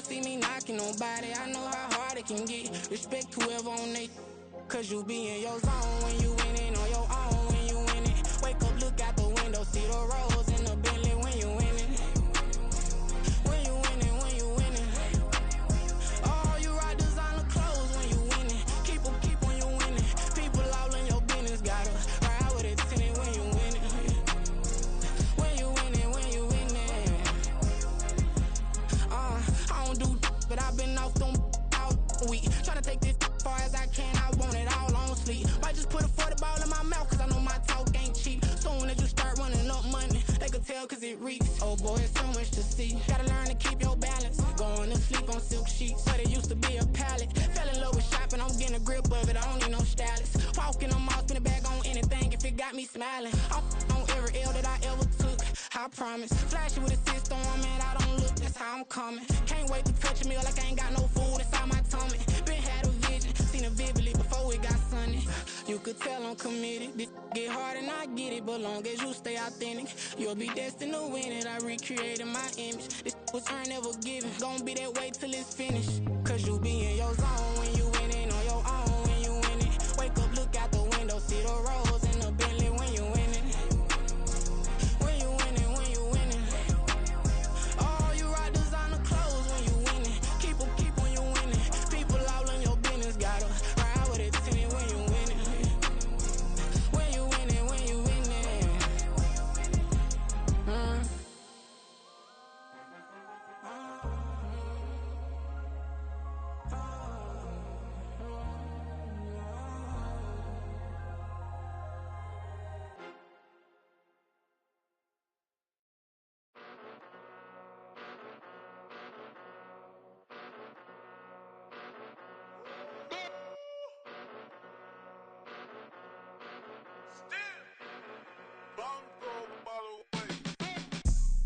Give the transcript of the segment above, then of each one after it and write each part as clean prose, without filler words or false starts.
see me knocking nobody. I know how hard it can get. Respect whoever on they, cause you be in your zone when you winning on your own when you winning. Wake up, look out the window, see the rose in the Bentley when you winning. When you winning, when you winning. Oh, you rock designer clothes when you winning. Keep on you winning. People all in your business, gotta ride with it tinted when you winning. When you winning, when you winning. I don't do but I've been off them all week. Tryna take this far as I can, I want it all on sleep. Might just put a 40 ball in my mouth, cause I know my talk ain't cheap. Soon as you start running up money, they could tell cause it reeks. Oh boy, it's so much to see. Gotta learn to keep your balance. Going to sleep on silk sheets, so they used to be a pallet. Fell in love with shopping, I'm getting a grip of it, I don't need no stylist. Walking them all, spin a bag on anything if it got me smiling. I'm on every L that I ever took, I promise. Flashy with a system on me, I don't look, that's how I'm coming. Can't wait to touch a meal like I ain't got no food inside my tummy. Been had a vision, seen it vividly before it got sunny. You could tell I'm committed. This get hard and I get it, but long as you stay authentic, you'll be destined to win it. I recreated my image. This was earned, never given. Gonna be that way till it's finished. Cause you be in your zone when you winning on your own when you winning. Wake up, look out the window, see the rose in the Bentley when you winning. When you winning, when you winning. Oh, you rock designer clothes when you winning. Keep on you winning. People all in your business, gotta ride with it tinted when you winning. When you winning, when you winning.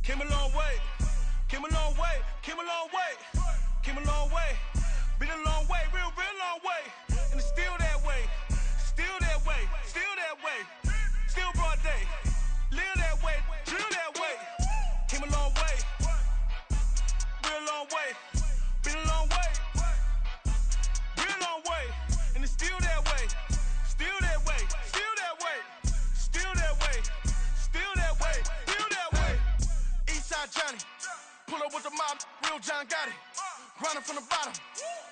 Came a long way, came a long way, came a long way, came a long way, been a long way, real long way, and it's still that way, still that way, still that way, still broad day, live that way, drill that way, came a long way, real long way, been a long way, real long way, and it's still that way, still that way, still that way, still that way, still that way, still that way. Eastside Johnny, pull up with the mob, real John Gotti. Grinding from the bottom,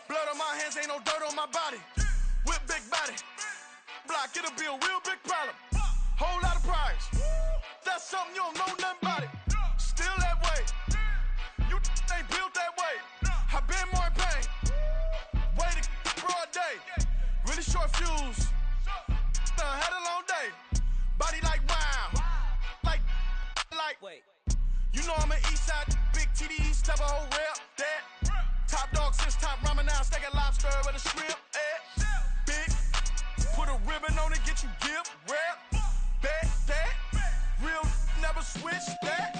blood on my hands, ain't no dirt on my body. Whip big body, block, it'll be a real big problem. Whole lot of prize, that's something you don't know nothing about it. Still that way, you ain't built that way. I been more in pain, way to broad day. Really short fuse, had a long day. Body like wow, like. Wait. You know I'm an Eastside, big TDE, step a whole rep, that. Top dog since top ramen now, steak a lobster with a shrimp, Big, put a ribbon on it, get you gift, rep, that. Real, never switch, that.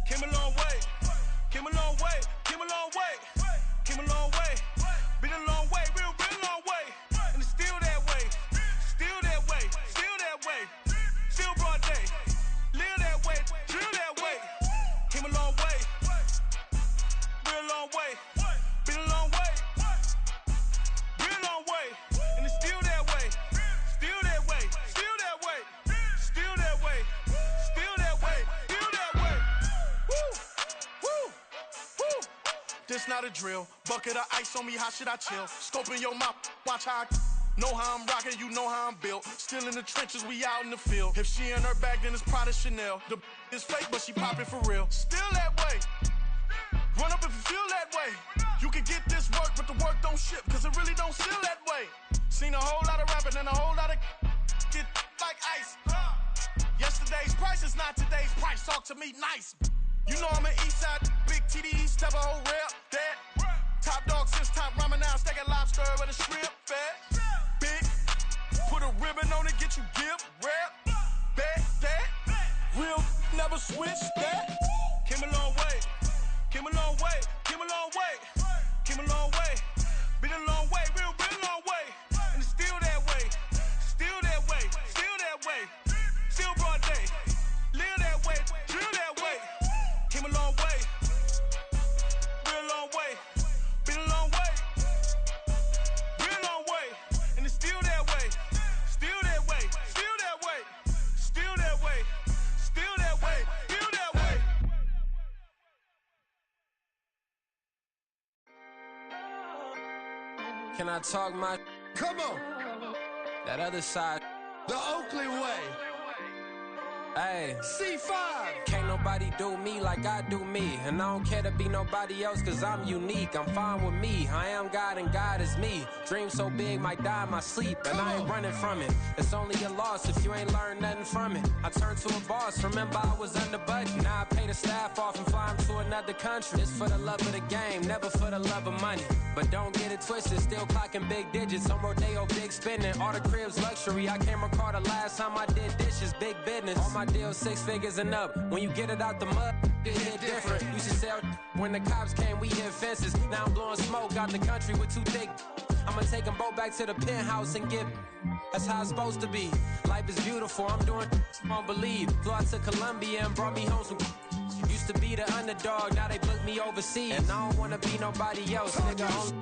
Came a long way, came a long way, came a long way, came a long way. Been a long way, real long way, and it's still that way, still that way, still that way, still broad day. Live that way, drill that way. Came a long way, real long way, been a long way, real long way, and it's still that way, still that way, still that way, still that way, still that way, still that way. Woo, woo, woo. This not a drill, bucket of ice on me, how should I chill? Scope in your mouth, watch how I know how I'm rocking, you know how I'm built. Still in the trenches, we out in the field. If she in her bag, then it's Prada Chanel. The is fake, but she poppin' for real. Still that way. Run up if you feel that way. You can get this work, but the work don't ship, cause it really don't feel that way. Seen a whole lot of rapping and a whole lot of get like ice. Yesterday's price is not today's price. Talk to me nice. You know I'm an Eastside, big TDE, step a whole rep, that. Top dog since top ramen now, steak a lobster with a shrimp, fat. Big, put a ribbon on it, get you gift, rep, that. Real, never switch, that. Came a long way, came a long way, came a long way, came a long way. Been a long way, real long way, and it's still that way, still that way, still that way, still broad day. Live that way, drill that way. Came a long way, real long way, Can I talk my? Come on. That other side. The Oakley way. Hey, C5. can't nobody do me like I do me. And I don't care to be nobody else cause I'm unique. I'm fine with me, I am God and God is me. Dream so big, might die in my sleep. And I ain't running from it. It's only a loss if you ain't learned nothing from it. I turned to a boss, remember I was under budget. Now I pay the staff off and fly them to another country. It's for the love of the game, never for the love of money. But don't get it twisted, still clocking big digits. On Rodeo, big spending, all the cribs luxury. I can't recall the last time I did dishes, big business. All my deals 6 figures and up. When you get it out the mud, it hit different. Used to sell when the cops came, we hit fences. Now I'm blowing smoke out the country with 2 thick. I'ma take them both back to the penthouse and get. That's how it's supposed to be. Life is beautiful, I'm doing won't believe. Flew out to Colombia and brought me home some. Used to be the underdog, now they book me overseas. And I don't wanna be nobody else, nigga.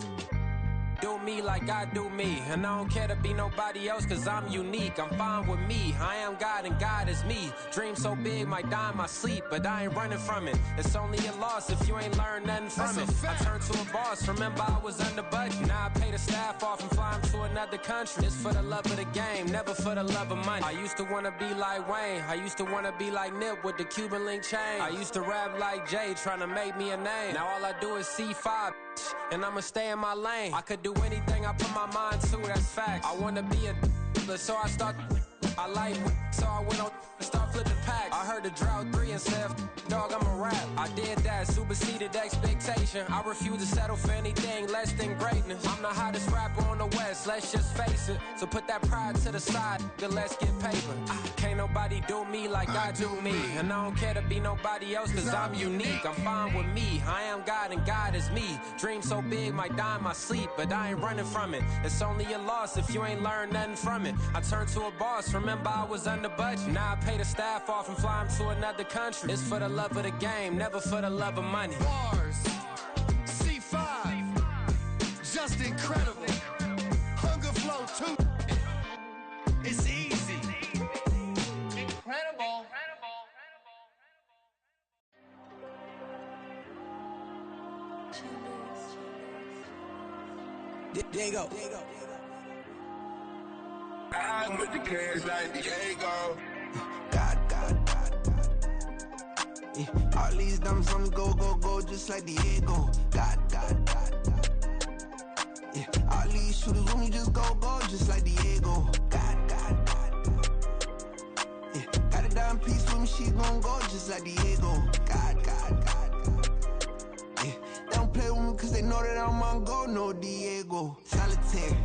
Do me like I do me. And I don't care to be nobody else cause I'm unique. I'm fine with me, I am God and God is me. Dream so big, might die in my sleep. But I ain't running from it. It's only a loss if you ain't learned nothing from it. I turned to a boss, remember I was under budget. Now I pay the staff off and fly them to another country. It's for the love of the game, never for the love of money. I used to wanna be like Wayne, I used to wanna be like Nip with the Cuban link chain. I used to rap like Jay, trying to make me a name. Now all I do is C5, and I'ma stay in my lane. I could do anything I put my mind to, that's facts. I wanna be a so I start. I like so I went on and start flipping packs. I heard the drought 3 and said, dog, I'm a rap. I did that, superseded expectation. I refuse to settle for anything less than greatness. I'm the hottest rapper on the West, let's just face it. So put that pride to the side, then let's get paper. Can't nobody do me like I do me. And I don't care to be nobody else cause I'm unique. I'm fine with me, I am God and God is me. Dream so big, might die in my sleep. But I ain't running from it. It's only a loss if you ain't learned nothing from it. I turned to a boss, remember I was under budget. Now I pay the staff off and fly them to another country. It's for the love of the game, never for the love of money. Bars. C5. Just incredible. Hunger Flow 2. It's easy. Incredible. There you go. I'm with the cash like Diego. God. Yeah. All these diamonds on me go, just like Diego. God. Yeah. All these shooters on me just go, just like Diego. God. Yeah. Got a dime piece with me, she gon' go just like Diego. God. Yeah. They don't play with me cause they know that I'm on go, no Diego. Solitaire.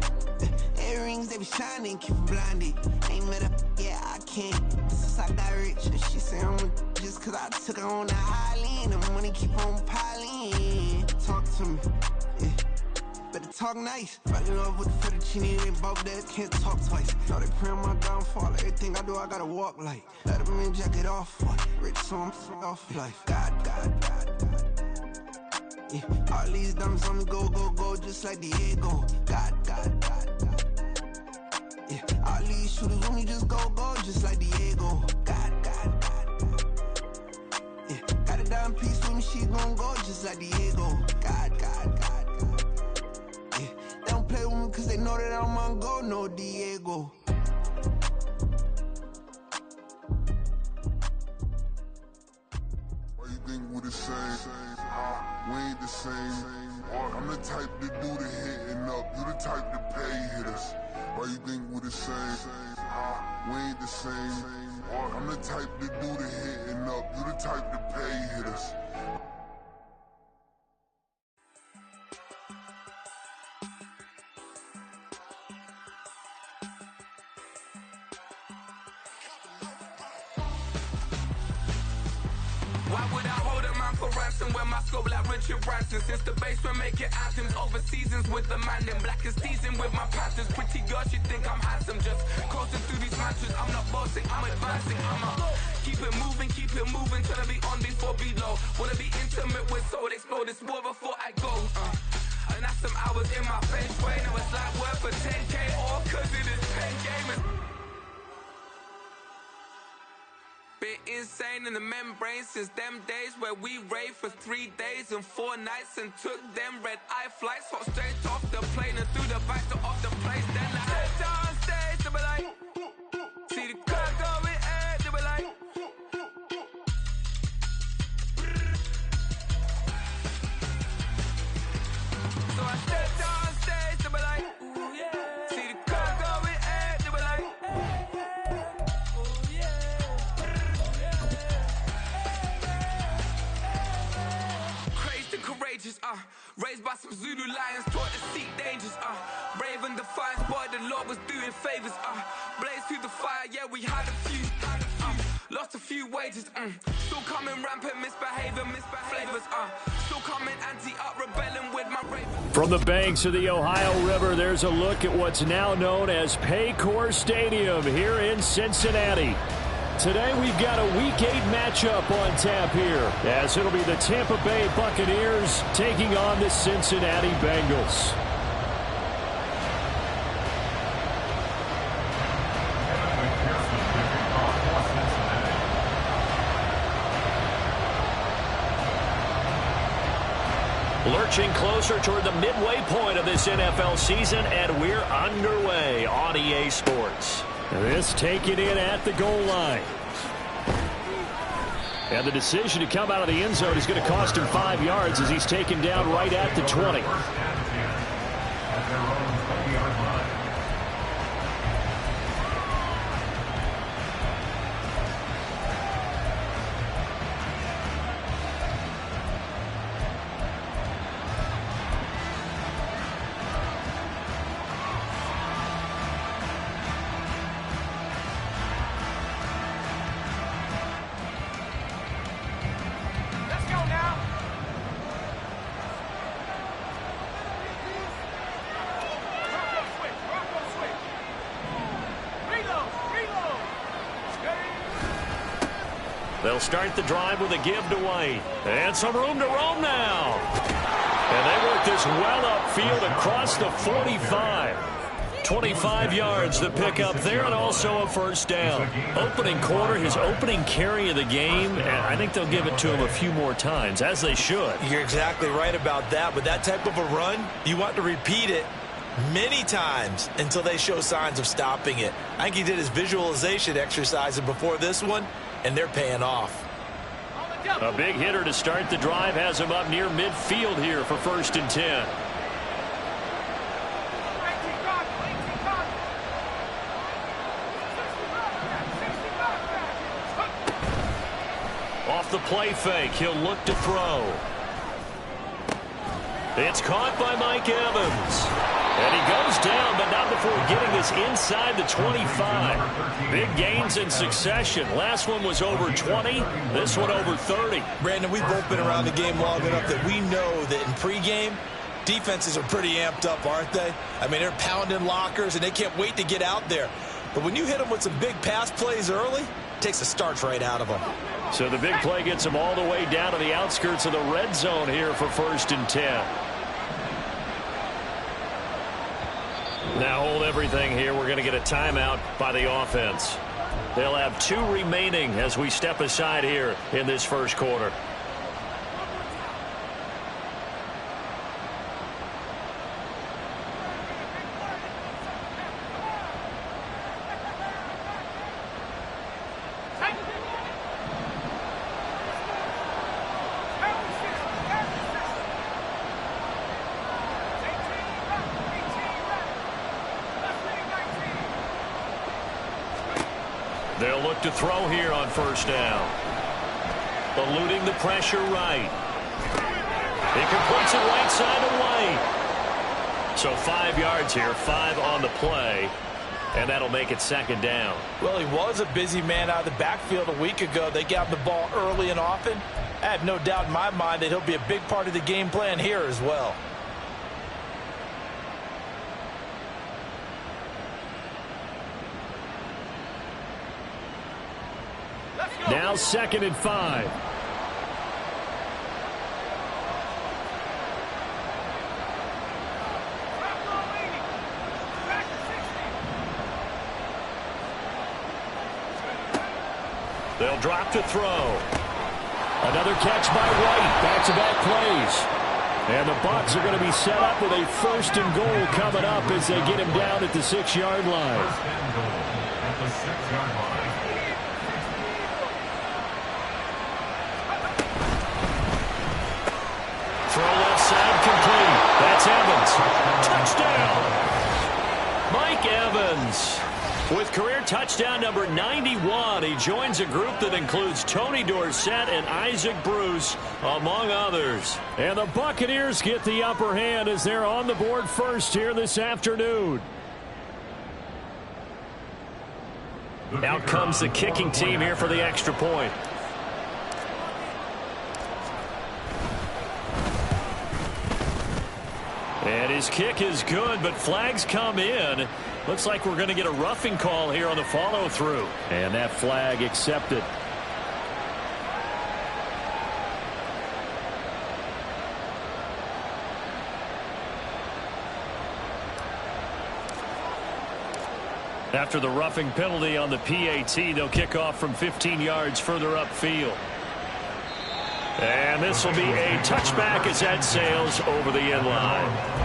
Earrings, they be shining, keep them blinded. Ain't met up, yeah, I can't. Since I got rich, and she say I'm just cause I took her on the island. The money keep on piling. Talk to me, yeah. Better talk nice. Fucking up with the fettuccine, they both that can't talk twice. Know they pray on my downfall, everything I do, I gotta walk like. Let them in, jacket off, rich, so I'm off life. God. Yeah. All these diamonds on me go, just like Diego. God. Yeah. All these shooters on me just go, just like Diego. God. Yeah. Got a dime piece with me, she gon' go just like Diego. God. Yeah. They don't play with me cause they know that I'm on go, no Diego. Why you think we the same? We ain't the same. I'm the type to do the hitting up, you the type to pay hitters. Why you think we the same? We ain't the same. I'm the type to do the hitting up, you the type to pay hitters. Why would I hold a man for ransom when my scope like Richard Branson? Since the basement making anthems over seasons with the man, then black is seasoned with my passions. Pretty girl, she think I'm handsome, just coasting through these mansions. I'm not bossing, I'm advancing, keep it moving, tryna be on before below. Wanna be intimate with soul, explode this war before I go. And that's some hours in my face way. Now it's like work for 10K, all cause it is pen gaming. Been insane in the membrane since them days where we raved for 3 days and 4 nights and took them red eye flights. Hot straight off the plane and through the Raised by some Zulu lions, taught to seek dangers, brave and defiant, boy, the Lord was doing favors, blaze through the fire, yeah, we had a few, lost a few wages, still coming rampant, misbehavior, flavors, still coming anti-up, rebelling with my raven. From the banks of the Ohio River, there's a look at what's now known as Paycor Stadium here in Cincinnati. Today we've got a Week 8 matchup on tap here, as it'll be the Tampa Bay Buccaneers taking on the Cincinnati Bengals. Lurching closer toward the midway point of this NFL season, and we're underway on EA Sports. This taken in at the goal line. And the decision to come out of the end zone is going to cost him 5 yards as he's taken down right at the 20. They'll start the drive with a give to White. And some room to roam now. And they work this well upfield across the 45. 25 yards to pick up there, and also a first down. Opening quarter, his opening carry of the game, and I think they'll give it to him a few more times, as they should. You're exactly right about that. With that type of a run, you want to repeat it many times until they show signs of stopping it. I think he did his visualization exercise before this one, and they're paying off. A big hitter to start the drive has him up near midfield here for 1st and 10. Off the play fake, he'll look to throw. It's caught by Mike Evans. And he goes down, but not before getting this inside the 25. Big gains in succession. Last one was over 20. This one over 30. Brandon, we've both been around the game long enough that we know that in pregame, defenses are pretty amped up, aren't they? I mean, they're pounding lockers, and they can't wait to get out there. But when you hit them with some big pass plays early, it takes the starch right out of them. So the big play gets them all the way down to the outskirts of the red zone here for 1st and 10. Now hold everything here. We're going to get a timeout by the offense. They'll have 2 remaining as we step aside here in this first quarter. They'll look to throw here on 1st down. Eluding the pressure right. He completes it right side to White. So 5 yards here, 5 on the play. And that'll make it 2nd down. Well, he was a busy man out of the backfield a week ago. They got the ball early and often. I have no doubt in my mind that he'll be a big part of the game plan here as well. Now 2nd and 5. They'll drop to throw. Another catch by White. Back-to-back plays. And the Bucs are going to be set up with a 1st and goal coming up as they get him down at the 6-yard line. Throw left side complete. That's Evans. Touchdown. Mike Evans. With career touchdown number 91, he joins a group that includes Tony Dorsett and Isaac Bruce, among others. And the Buccaneers get the upper hand as they're on the board first here this afternoon. Out comes the kicking team here for the extra point. And his kick is good, but flags come in. Looks like we're going to get a roughing call here on the follow-through. And that flag accepted. After the roughing penalty on the PAT, they'll kick off from 15 yards further upfield. And this will be a touchback as that sails over the end line.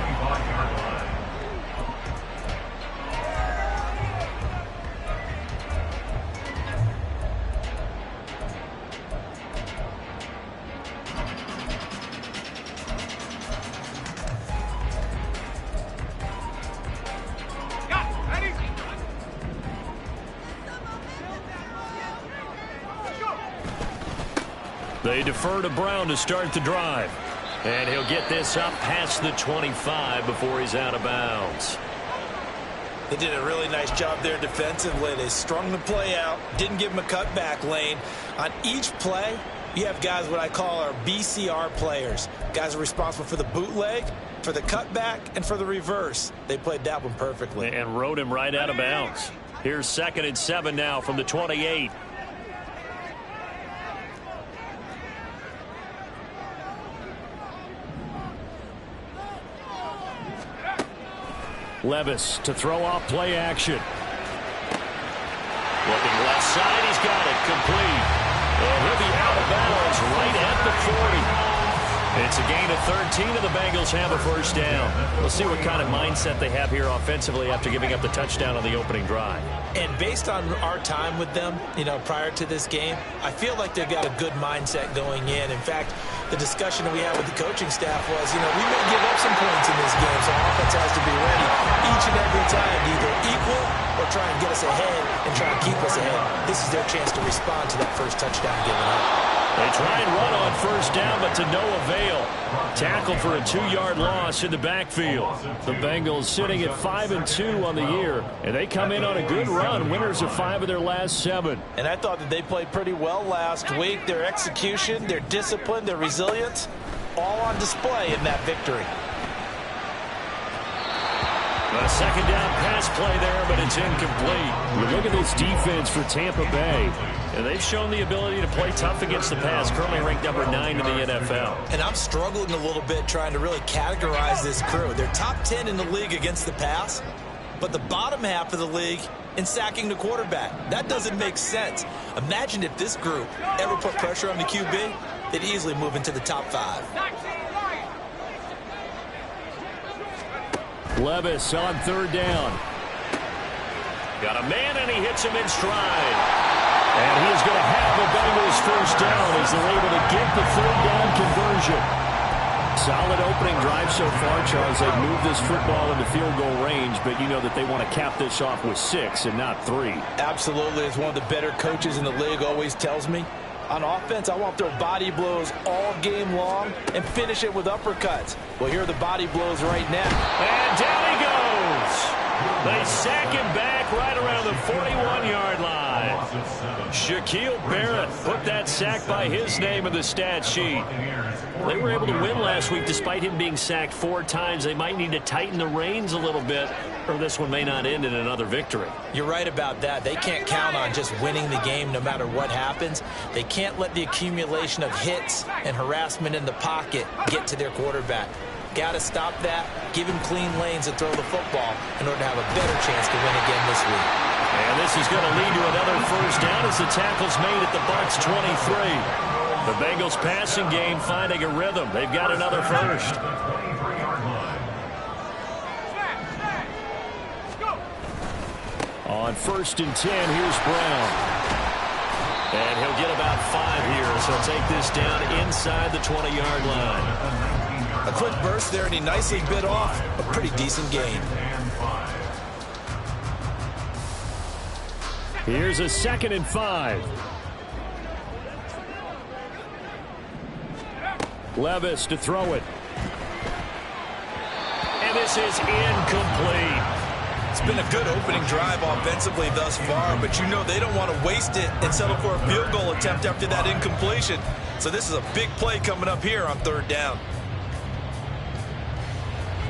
They defer to Brown to start the drive. And he'll get this up past the 25 before he's out of bounds. They did a really nice job there defensively. They strung the play out, didn't give him a cutback lane. On each play, you have guys what I call our BCR players. Guys are responsible for the bootleg, for the cutback, and for the reverse. They played that one perfectly. And rode him right out of bounds. Here's 2nd and 7 now from the 28. Levis to throw off play action. Looking left side, he's got it complete. And he'll be out of bounds right at the 40. It's a gain of 13, and the Bengals have a first down. We'll see what kind of mindset they have here offensively after giving up the touchdown on the opening drive. And based on our time with them, prior to this game, I feel like they've got a good mindset going in. In fact, the discussion that we had with the coaching staff was, we may give up some points in this game, so our offense has to be ready each and every time to either equal or try and get us ahead and try and keep us ahead. This is their chance to respond to that first touchdown given up. They try and run on first down, but to no avail. Tackle for a 2-yard loss in the backfield. The Bengals sitting at 5-2 on the year, and they come in on a good run. Winners of 5 of their last 7. And I thought that they played pretty well last week. Their execution, their discipline, their resilience, all on display in that victory. A 2nd down pass play there, but it's incomplete. Look at this defense for Tampa Bay. And they've shown the ability to play tough against the pass, currently ranked number 9 in the NFL. And I'm struggling a little bit trying to really categorize this crew. They're top 10 in the league against the pass, but the bottom half of the league in sacking the quarterback. That doesn't make sense. Imagine if this group ever put pressure on the QB, they'd easily move into the top 5. Levis on 3rd down. Got a man, and he hits him in stride. And he is going to have the Bengals first down as they're able to get the 3rd down conversion. Solid opening drive so far, Charles. They've moved this football into field goal range, but you know that they want to cap this off with 6 and not 3. Absolutely. As one of the better coaches in the league always tells me, on offense, I want to throw body blows all game long and finish it with uppercuts. Well, here are the body blows right now. And down he goes. They sack him back right around the 41-yard line. Shaquille Barrett put that sack by his name in the stat sheet. They were able to win last week despite him being sacked 4 times. They might need to tighten the reins a little bit, or this one may not end in another victory. You're right about that. They can't count on just winning the game no matter what happens. They can't let the accumulation of hits and harassment in the pocket get to their quarterback. Got to stop that, give him clean lanes and throw the football in order to have a better chance to win again this week. And this is going to lead to another first down as the tackle's made at the Bucs 23. The Bengals passing game finding a rhythm. They've got another first. On 1st and 10, here's Brown. And he'll get about 5 here, so take this down inside the 20-yard line. A quick burst there, and he nicely bit off a pretty decent gain. Here's a 2nd and 5. Levis to throw it. And this is incomplete. It's been a good opening drive offensively thus far, but you know they don't want to waste it and settle for a field goal attempt after that incompletion. So this is a big play coming up here on 3rd down.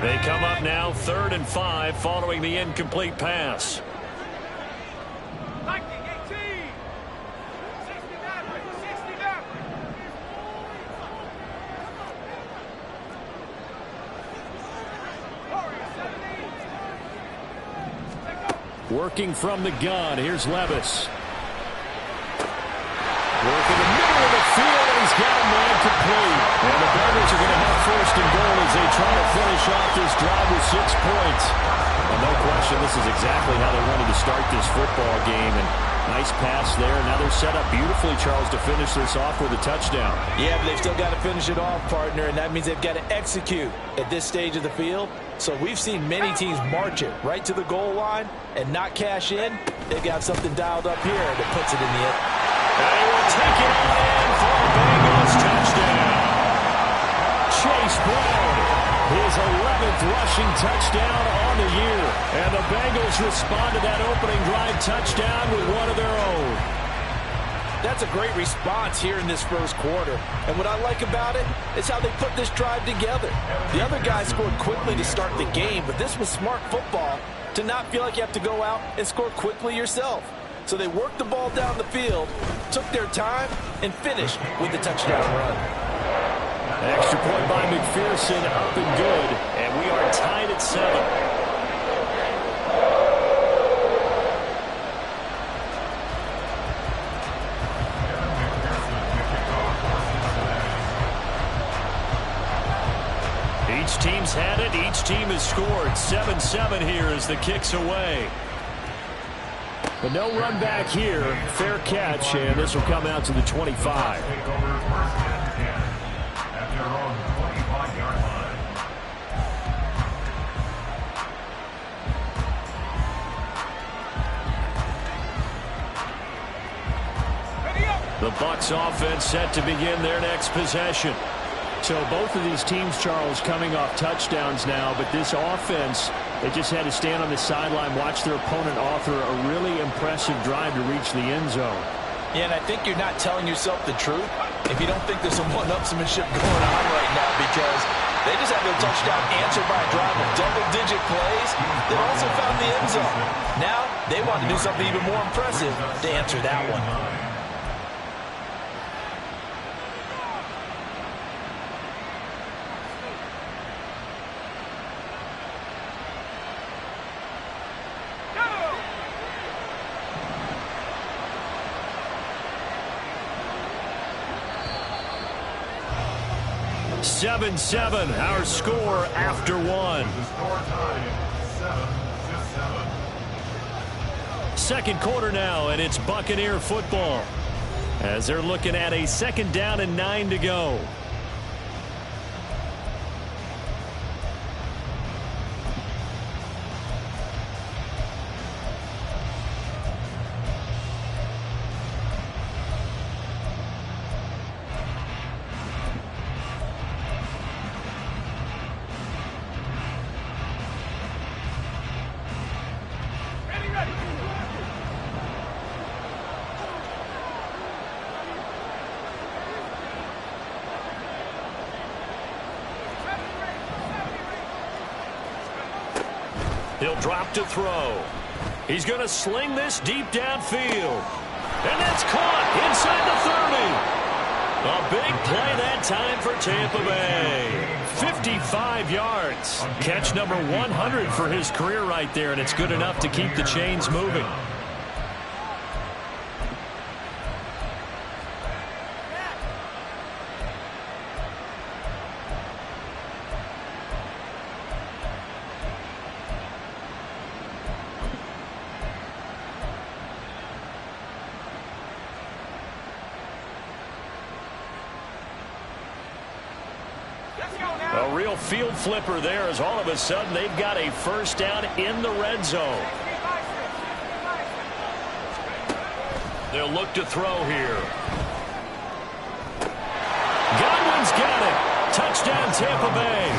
They come up now 3rd and 5 following the incomplete pass. Working from the gun, here's Levis. Work in the middle of the field, and he's got a man complete. And the Bengals are going to have 1st and goal as they try to finish off this drive with 6 points. And no question, this is exactly how they wanted to start this football game. And nice pass there. Now they're set up beautifully, Charles, to finish this off with a touchdown. Yeah, but they've still got to finish it off, partner, and that means they've got to execute at this stage of the field. So we've seen many teams march it right to the goal line and not cash in. They've got something dialed up here that puts it in the end. And he will take it on in for a Bengals touchdown. Chase Brown, his 11th rushing touchdown on the year. And the Bengals respond to that opening drive touchdown with one of their own. That's a great response here in this 1st quarter. And what I like about it is how they put this drive together. The other guys scored quickly to start the game, but this was smart football to not feel like you have to go out and score quickly yourself. So they worked the ball down the field, took their time, and finished with the touchdown run. Extra point by McPherson, up and good. And we are tied at 7. Each team's had it. Each team has scored. 7-7 here as the kick's away. But no run back here. Fair catch, and this will come out to the 25. The Bucs offense set to begin their next possession. So both of these teams, Charles, coming off touchdowns now, but this offense, they just had to stand on the sideline, watch their opponent author a really impressive drive to reach the end zone. Yeah, and I think you're not telling yourself the truth if you don't think there's some one-upsmanship going on right now, because they just had their touchdown answered by a drive of double-digit plays that also found the end zone. Now they want to do something even more impressive to answer that one. Our score after 1. 2nd quarter now, and it's Buccaneer football as they're looking at a 2nd down and 9 to go. He'll drop to throw. He's going to sling this deep downfield. And that's caught inside the 30. A big play that time for Tampa Bay. 55 yards. Catch number 100 for his career right there, and it's good enough to keep the chains moving. A real field flipper there as all of a sudden they've got a 1st down in the red zone. They'll look to throw here. Godwin's got it. Touchdown, Tampa Bay.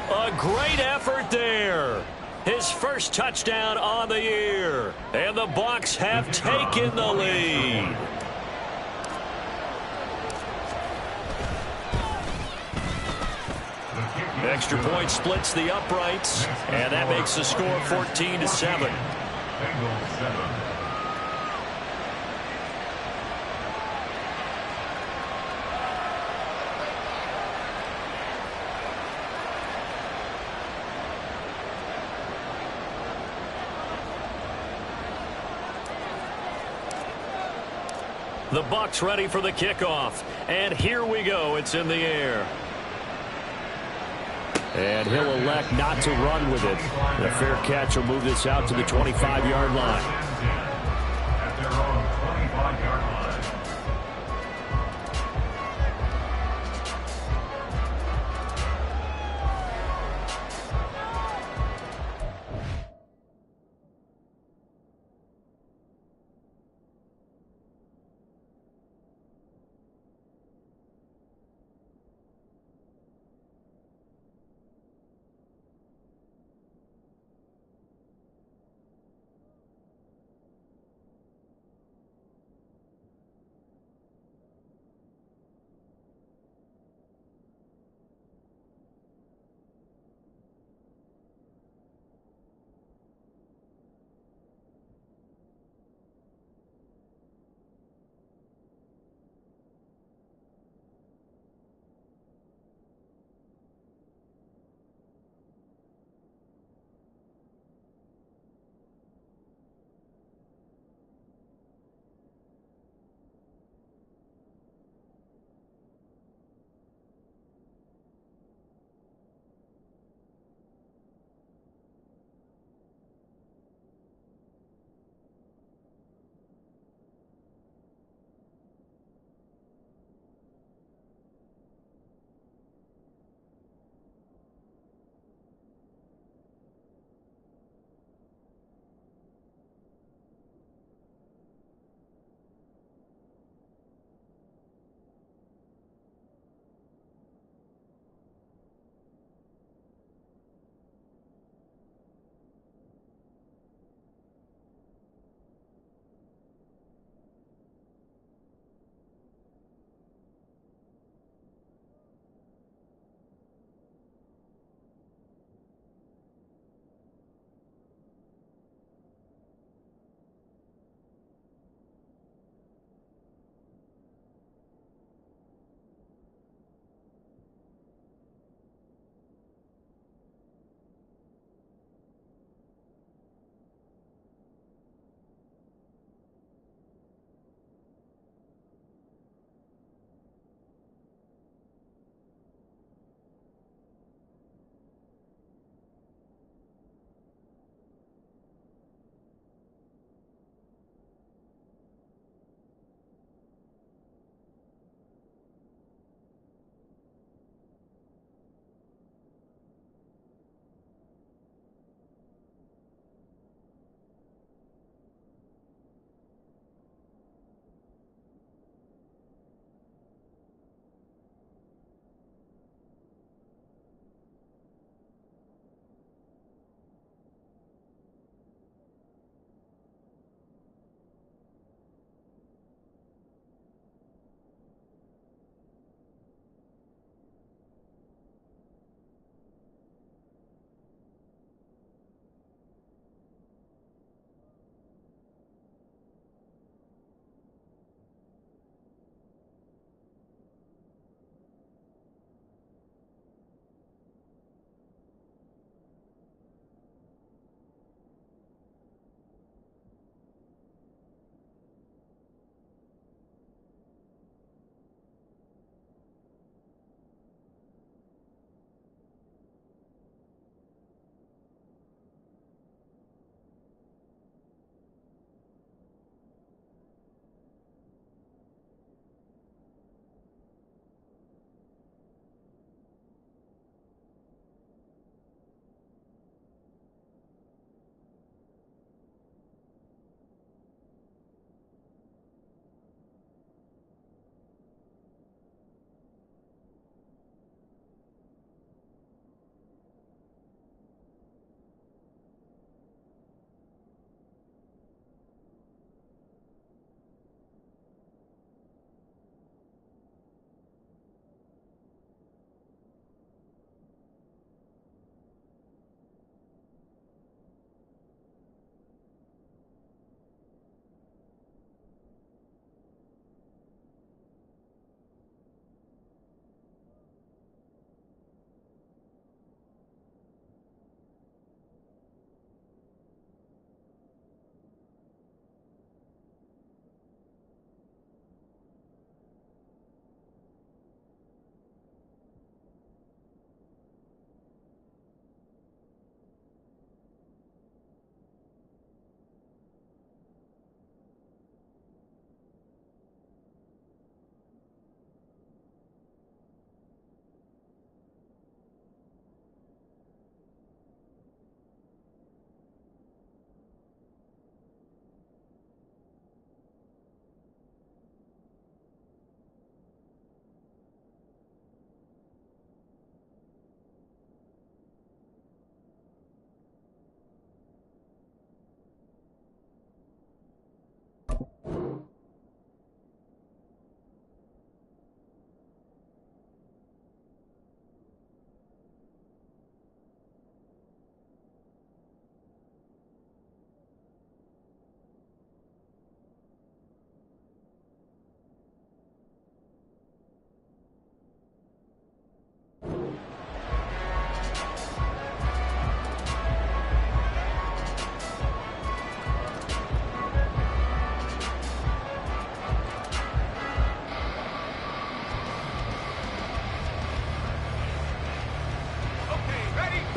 A great effort there. His first touchdown on the year. And the Bucs have taken the lead. Extra point splits the uprights, and that makes the score 14-7. The Bucs ready for the kickoff, and here we go. It's in the air. And he'll elect not to run with it. A fair catch will move this out to the 25-yard line. At their own 25-yard line.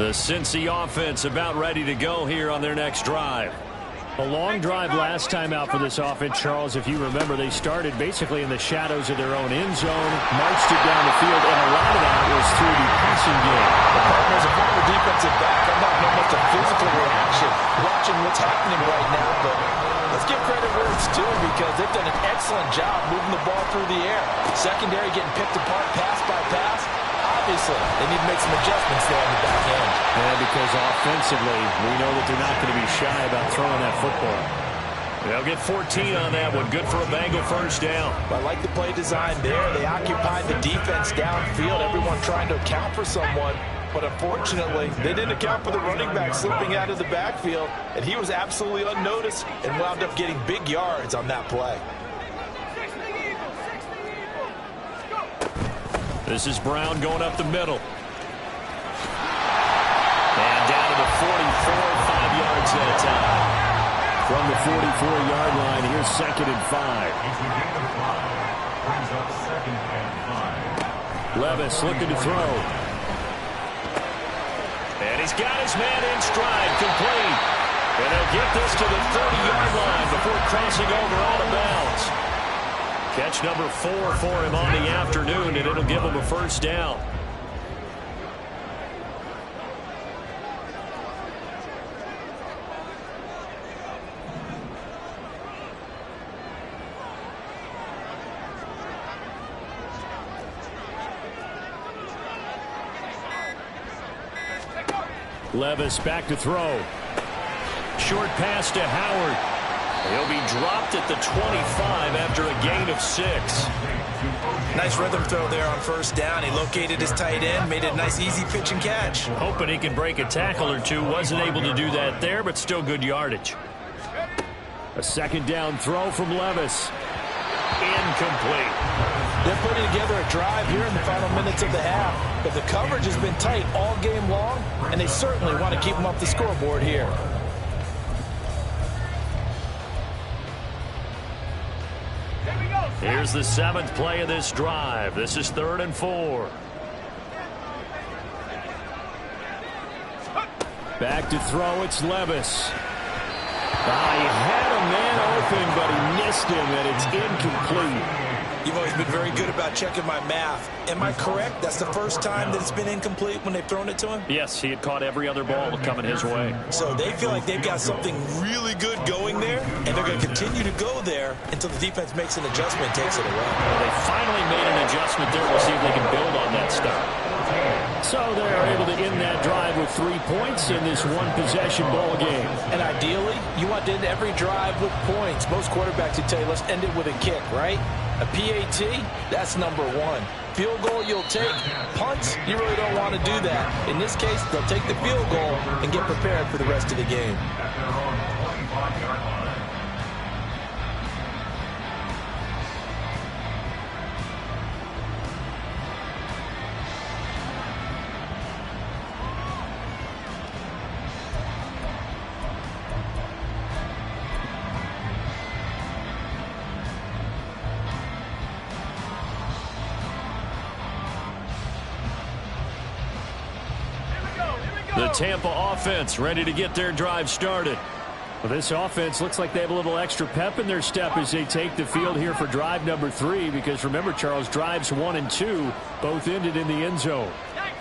The Cincy offense about ready to go here on their next drive. A long drive last time out for this offense, Charles. If you remember, they started basically in the shadows of their own end zone, marched it down the field, and a lot of that was through the passing game. The partner is a former defensive back. I'm not knowing much of physical reaction watching what's happening right now, but let's give credit where it's due because they've done an excellent job moving the ball through the air. Secondary getting picked apart pass by pass. Obviously, they need to make some adjustments there on the back end. Yeah, because offensively, we know that they're not going to be shy about throwing that football. They'll get 14 on that one. Good for a Bengal first down. I like the play design there. They occupied the defense downfield, everyone trying to account for someone. But unfortunately, they didn't account for the running back slipping out of the backfield, and he was absolutely unnoticed and wound up getting big yards on that play. This is Brown going up the middle. And down to the 44, 5 yards that time. From the 44-yard line, here's 2nd and 5. Brings up 2nd and 5. Levis looking to throw. And he's got his man in stride, complete. And they'll get this to the 30-yard line before crossing over out of bounds. Catch number 4 for him on the afternoon, and it'll give him a first down. Levis back to throw. Short pass to Howard. He'll be dropped at the 25 after a gain of 6. Nice rhythm throw there on first down. He located his tight end, made it a nice easy pitch and catch. Hoping he can break a tackle or two. Wasn't able to do that there, but still good yardage. A 2nd down throw from Levis. Incomplete. They're putting together a drive here in the final minutes of the half, but the coverage has been tight all game long, and they certainly want to keep them off the scoreboard here. Here's the 7th play of this drive. This is 3rd and 4. Back to throw, it's Levis. He had a man open, but he missed him, and it's incomplete. You've always been very good about checking my math. Am I correct? That's the first time that it's been incomplete when they've thrown it to him? Yes, he had caught every other ball coming his way. So they feel like they've got something really good going there, and they're going to continue to go there until the defense makes an adjustment and takes it away. Well, they finally made an adjustment there. We'll see if they can build on that stuff. So they are able to end that drive with 3 points in this one-possession ball game. And ideally, you want to end every drive with points. Most quarterbacks would tell you, let's end it with a kick, right? A PAT, that's number 1. Field goal you'll take. Punts, you really don't want to do that. In this case, they'll take the field goal and get prepared for the rest of the game. At their own 25-yard line. The Tampa offense ready to get their drive started. Well, this offense looks like they have a little extra pep in their step as they take the field here for drive number 3, because remember, Charles, drives 1 and 2 both ended in the end zone.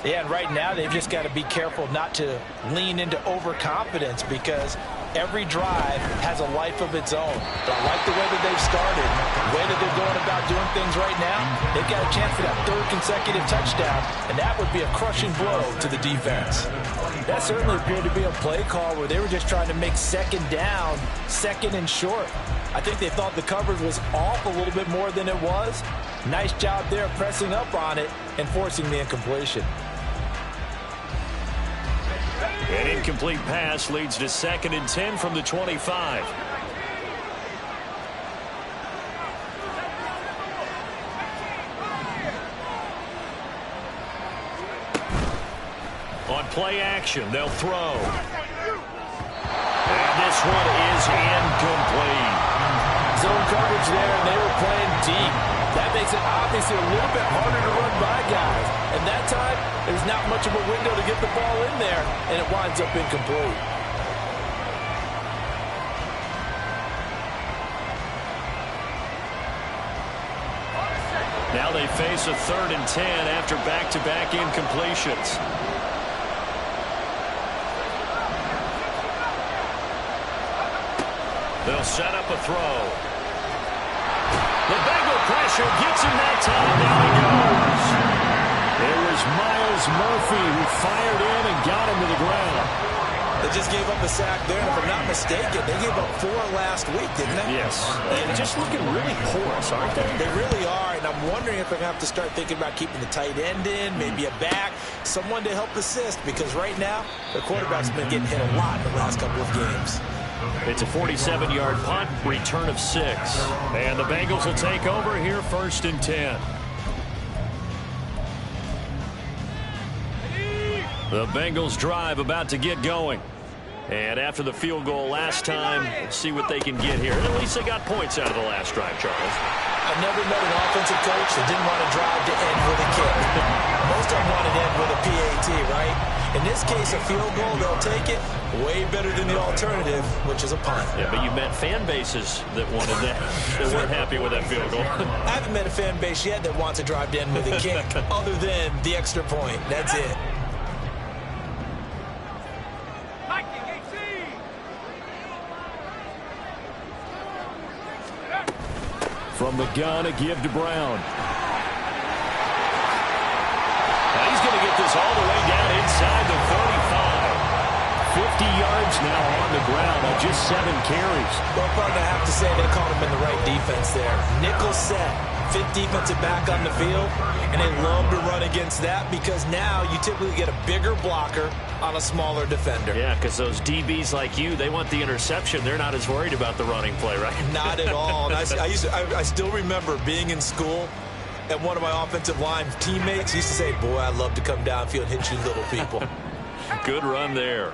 Yeah, and right now they've just got to be careful not to lean into overconfidence because every drive has a life of its own. But I like the way that they've started, the way that they're going about doing things right now. They've got a chance for that 3rd consecutive touchdown, and that would be a crushing blow to the defense. That certainly appeared to be a play call where they were just trying to make 2nd down, 2nd and short. I think they thought the coverage was off a little bit more than it was. Nice job there pressing up on it and forcing the incompletion. An incomplete pass leads to 2nd and 10 from the 25. On play action, they'll throw. And this one is incomplete. Zone coverage there, and they were playing deep. That makes it obviously a little bit harder to run by guys. And that time, there's not much of a window to get the ball in there, and it winds up incomplete. Now they face a 3rd and 10 after back-to-back incompletions. They'll set up a throw. The Bengal pressure gets him that time. Down he goes. It was Miles Murphy who fired in and got him to the ground. They just gave up a sack there, and if I'm not mistaken, they gave up 4 last week, didn't they? Yes. They're just looking really porous, aren't they? They really are, and I'm wondering if they're going to have to start thinking about keeping the tight end in, maybe a back, someone to help assist, because right now, the quarterback's been getting hit a lot in the last couple of games. It's a 47-yard punt, return of 6. And the Bengals will take over here, 1st and 10. The Bengals drive about to get going. And after the field goal last time, let's see what they can get here. And at least they got points out of the last drive, Charles. I've never met an offensive coach that didn't want to drive to end with a kick. Most of them want to end with a PAT, right? In this case, a field goal, they'll take it. Way better than the alternative, which is a punt. Yeah, but you met fan bases that wanted that, that weren't happy with that field goal. I haven't met a fan base yet that wants to drive to end with a kick, other than the extra point. That's it. From the gun, a give to Brown. Now he's going to get this all the way down inside the 35. 50 yards now on the ground on just 7 carries. Well, partner, I have to say they caught him in the right defense there. Nickel set, 5th defensive back on the field, and they love to run against that because now you typically get a bigger blocker on a smaller defender. Yeah, because those DBs like you, they want the interception. They're not as worried about the running play, right? Not at all. And I still remember being in school, and one of my offensive line teammates used to say, boy, I'd love to come downfield and hit you little people. Good run there.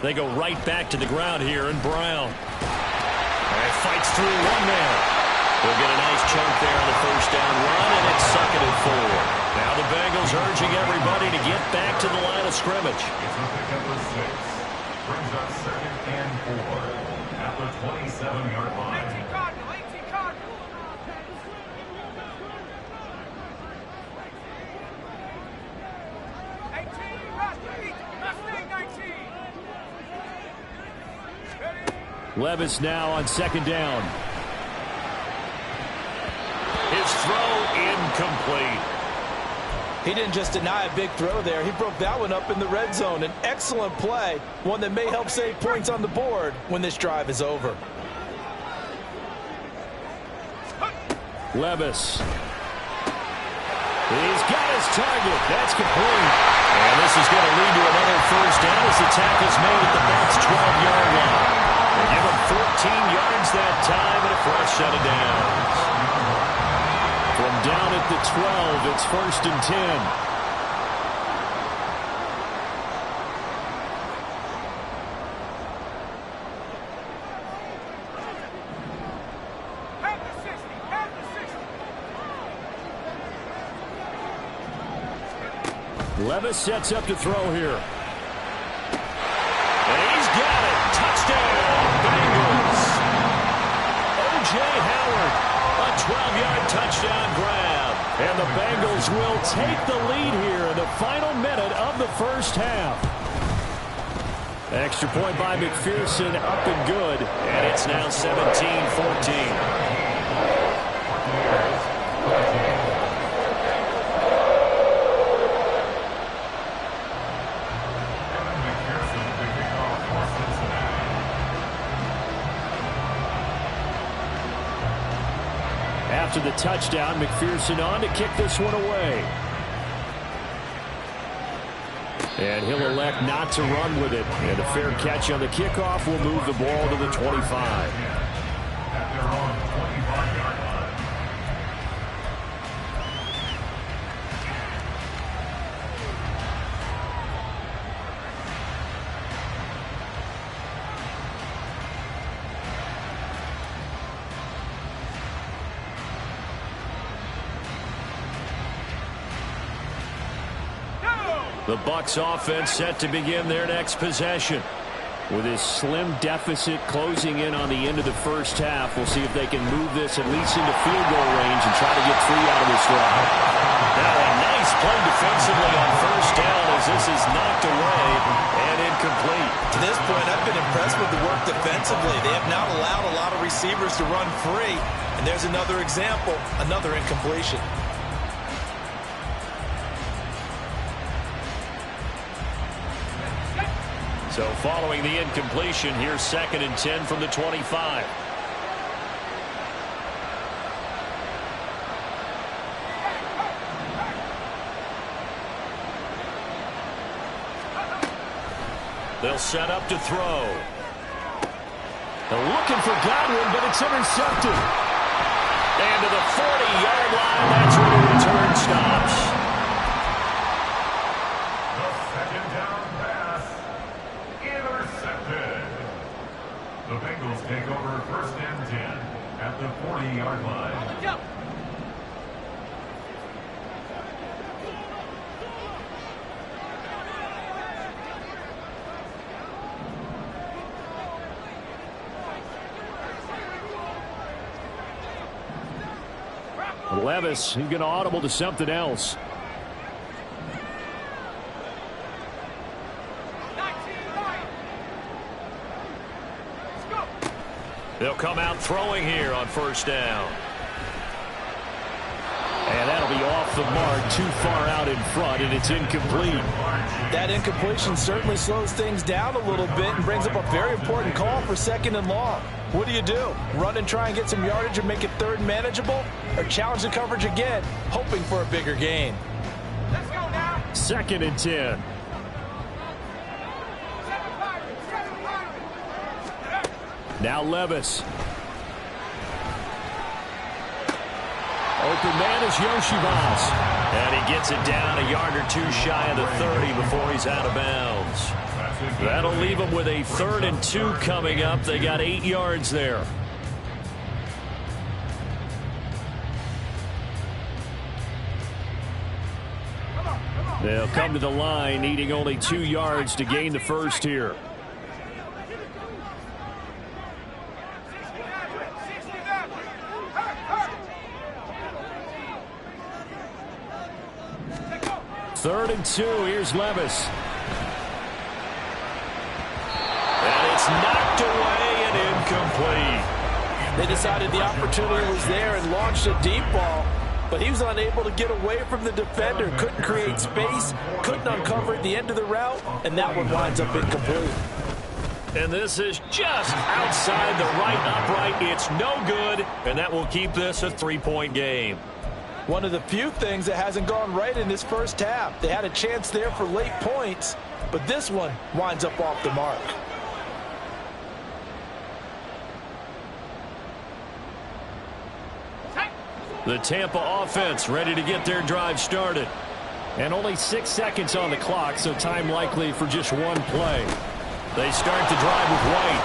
They go right back to the ground here, and Brown. And fights through one man. They'll get a nice chunk there on the 1st down run, and it's 2nd and 4. Now the Bengals urging everybody to get back to the line of scrimmage. It's a pick up of 6. Brings up 2nd and 4 at the 27-yard line. 18 Cardinal, 18 Cardinal. Levis now on 2nd down. His throw incomplete. He didn't just deny a big throw there. He broke that one up in the red zone. An excellent play, one that may help save points on the board when this drive is over. Levis. He's got his target. That's complete. And this is going to lead to another 1st down as the tackle's made at the Bucs' 12-yard line. They give him 14 yards that time and a fresh set of downs. From down at the 12, it's 1st and 10. Levis sets up to throw here. And he's got it. Touchdown, Bengals. O.J. Howard, a 12-yard touchdown grab. And the Bengals will take the lead here in the final minute of the 1st half. Extra point by McPherson, up and good. And it's now 17-14. After the touchdown, McPherson on to kick this one away. And he'll elect not to run with it. And a fair catch on the kickoff will move the ball to the 25. At their own 25-yard line. The Bucs offense set to begin their next possession. With his slim deficit closing in on the end of the first half, we'll see if they can move this at least into field goal range and try to get 3 out of this drive. Now a nice play defensively on first down as this is knocked away and incomplete. To this point, I've been impressed with the work defensively. They have not allowed a lot of receivers to run free. And there's another example, another incompletion. So following the incompletion, here's 2nd and 10 from the 25. They'll set up to throw. They're looking for Godwin, but it's intercepted. And to the 40-yard line, that's where the return stops. The Bengals take over 1st and 10 at the 40-yard line. Levis, he's going to audible to something else. They'll come out throwing here on 1st down. And that'll be off the mark, too far out in front, and it's incomplete. That incompletion certainly slows things down a little bit and brings up a very important call for 2nd and long. What do? Run and try and get some yardage and make it 3rd manageable? Or challenge the coverage again, hoping for a bigger gain? Let's go now. 2nd and 10. Now Levis. Open man is Yoshibas. And he gets it down a yard or 2 shy of the 30 before he's out of bounds. That'll leave him with a 3rd and 2 coming up. They got 8 yards there. They'll come to the line, needing only 2 yards to gain the first here. Third and 2. Here's Levis. And it's knocked away and incomplete. They decided the opportunity was there and launched a deep ball, but he was unable to get away from the defender. Couldn't create space, couldn't uncover at the end of the route, and that one winds up incomplete. And this is just outside the right upright. It's no good, and that will keep this a 3-point game. One of the few things that hasn't gone right in this first half. They had a chance there for late points, but this one winds up off the mark. The Tampa offense ready to get their drive started. And only 6 seconds on the clock, so time likely for just one play. They start the drive with White.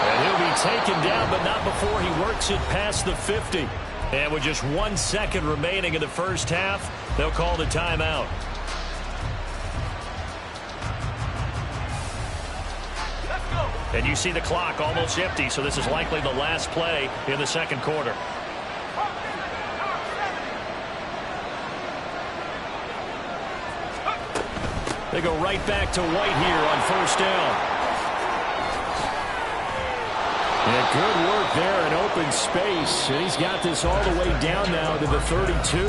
And he'll be taken down, but not before he works it past the 50. And with just 1 second remaining in the first half, they'll call the timeout. And you see the clock almost empty, so this is likely the last play in the second quarter. They go right back to White here on first down. Yeah, good work there in open space. And he's got this all the way down now to the 32.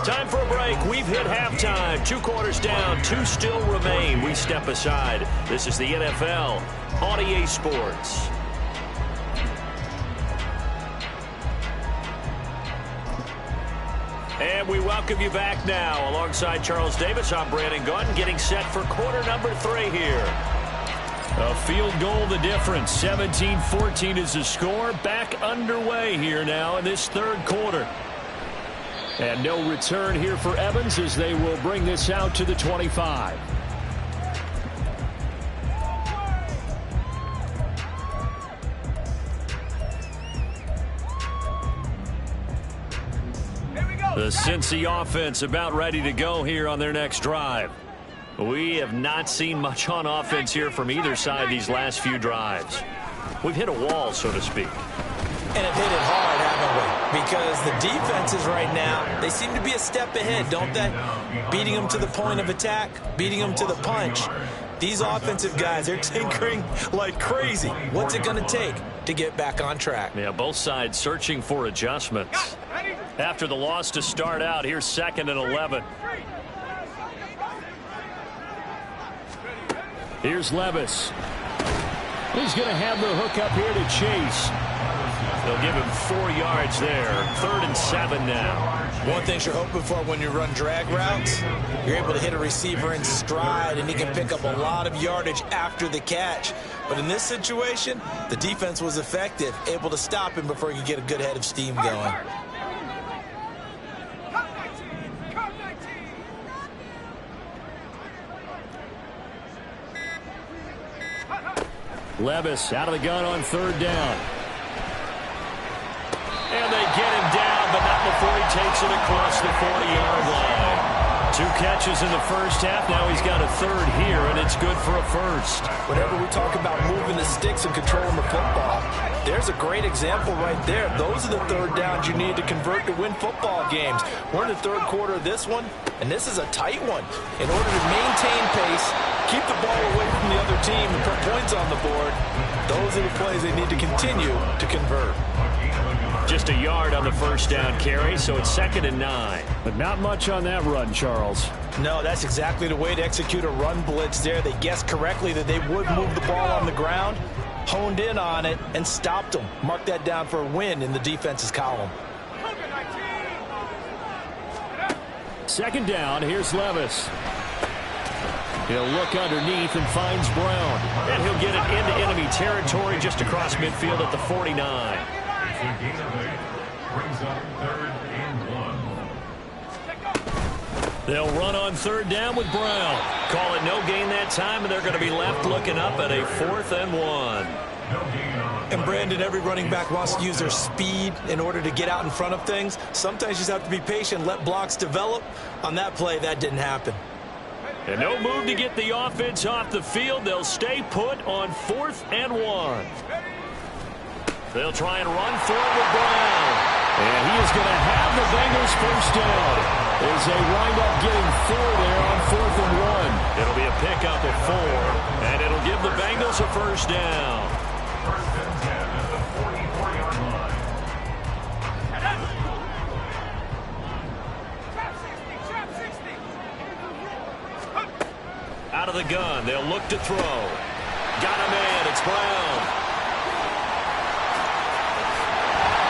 Time for a break. We've hit halftime. 2 quarters down. 2 still remain. We step aside. This is the NFL on EA Sports. And we welcome you back now. Alongside Charles Davis, I'm Brandon Gunn, getting set for quarter number 3 here. A field goal the difference. 17-14 is the score. Back underway here now in this third quarter. And no return here for Evans as they will bring this out to the 25. The Cincy offense about ready to go here on their next drive. We have not seen much on offense here from either side these last few drives. We've hit a wall, so to speak. And have hit it hard, haven't we? Because the defenses right now, they seem to be a step ahead, don't they? Beating them to the point of attack, beating them to the punch. These offensive guys, they're tinkering like crazy. What's it going to take to get back on track? Yeah, both sides searching for adjustments. After the loss to start out, here's 2nd and 11. Here's Levis. He's going to have the hook up here to Chase. They'll give him 4 yards there. 3rd and 7 now. One thing you're hoping for when you run drag routes, you're able to hit a receiver in stride, and he can pick up a lot of yardage after the catch. But in this situation, the defense was effective, able to stop him before he could get a good head of steam going. Levis out of the gun on 3rd down. And they get him down, but not before he takes it across the 40-yard line. 2 catches in the first half. Now he's got a 3rd here, and it's good for a 1st. Whenever we talk about moving the sticks and controlling the football, there's a great example right there. Those are the 3rd downs you need to convert to win football games. We're in the 3rd quarter of this one, and this is a tight one. In order to maintain pace, keep the ball away from the other team and put points on the board, those are the plays they need to continue to convert. Just a yard on the 1st down carry, so it's 2nd and 9. But not much on that run, Charles. No, that's exactly the way to execute a run blitz there. They guessed correctly that they would move the ball on the ground, honed in on it, and stopped them. Mark that down for a win in the defense's column. 2nd down, here's Levis. He'll look underneath and finds Brown. And he'll get it into enemy territory just across midfield at the 49. Brings up 3rd and 1. They'll run on 3rd down with Brown. Call it no gain that time, and they're going to be left looking up at a 4th and 1. And Brandon, every running back wants to use their speed in order to get out in front of things. Sometimes you just have to be patient, let blocks develop. On that play, that didn't happen. And no move to get the offense off the field. They'll stay put on 4th and 1. They'll try and run for it with Brown. And he is going to have the Bengals 1st down as they wind up getting 4 there on 4th and 1. It'll be a pickup at 4, and it'll give the Bengals a 1st down. 1st and 10 at the 44-yard line. Out of the gun, they'll look to throw. Got a man, it's Brown.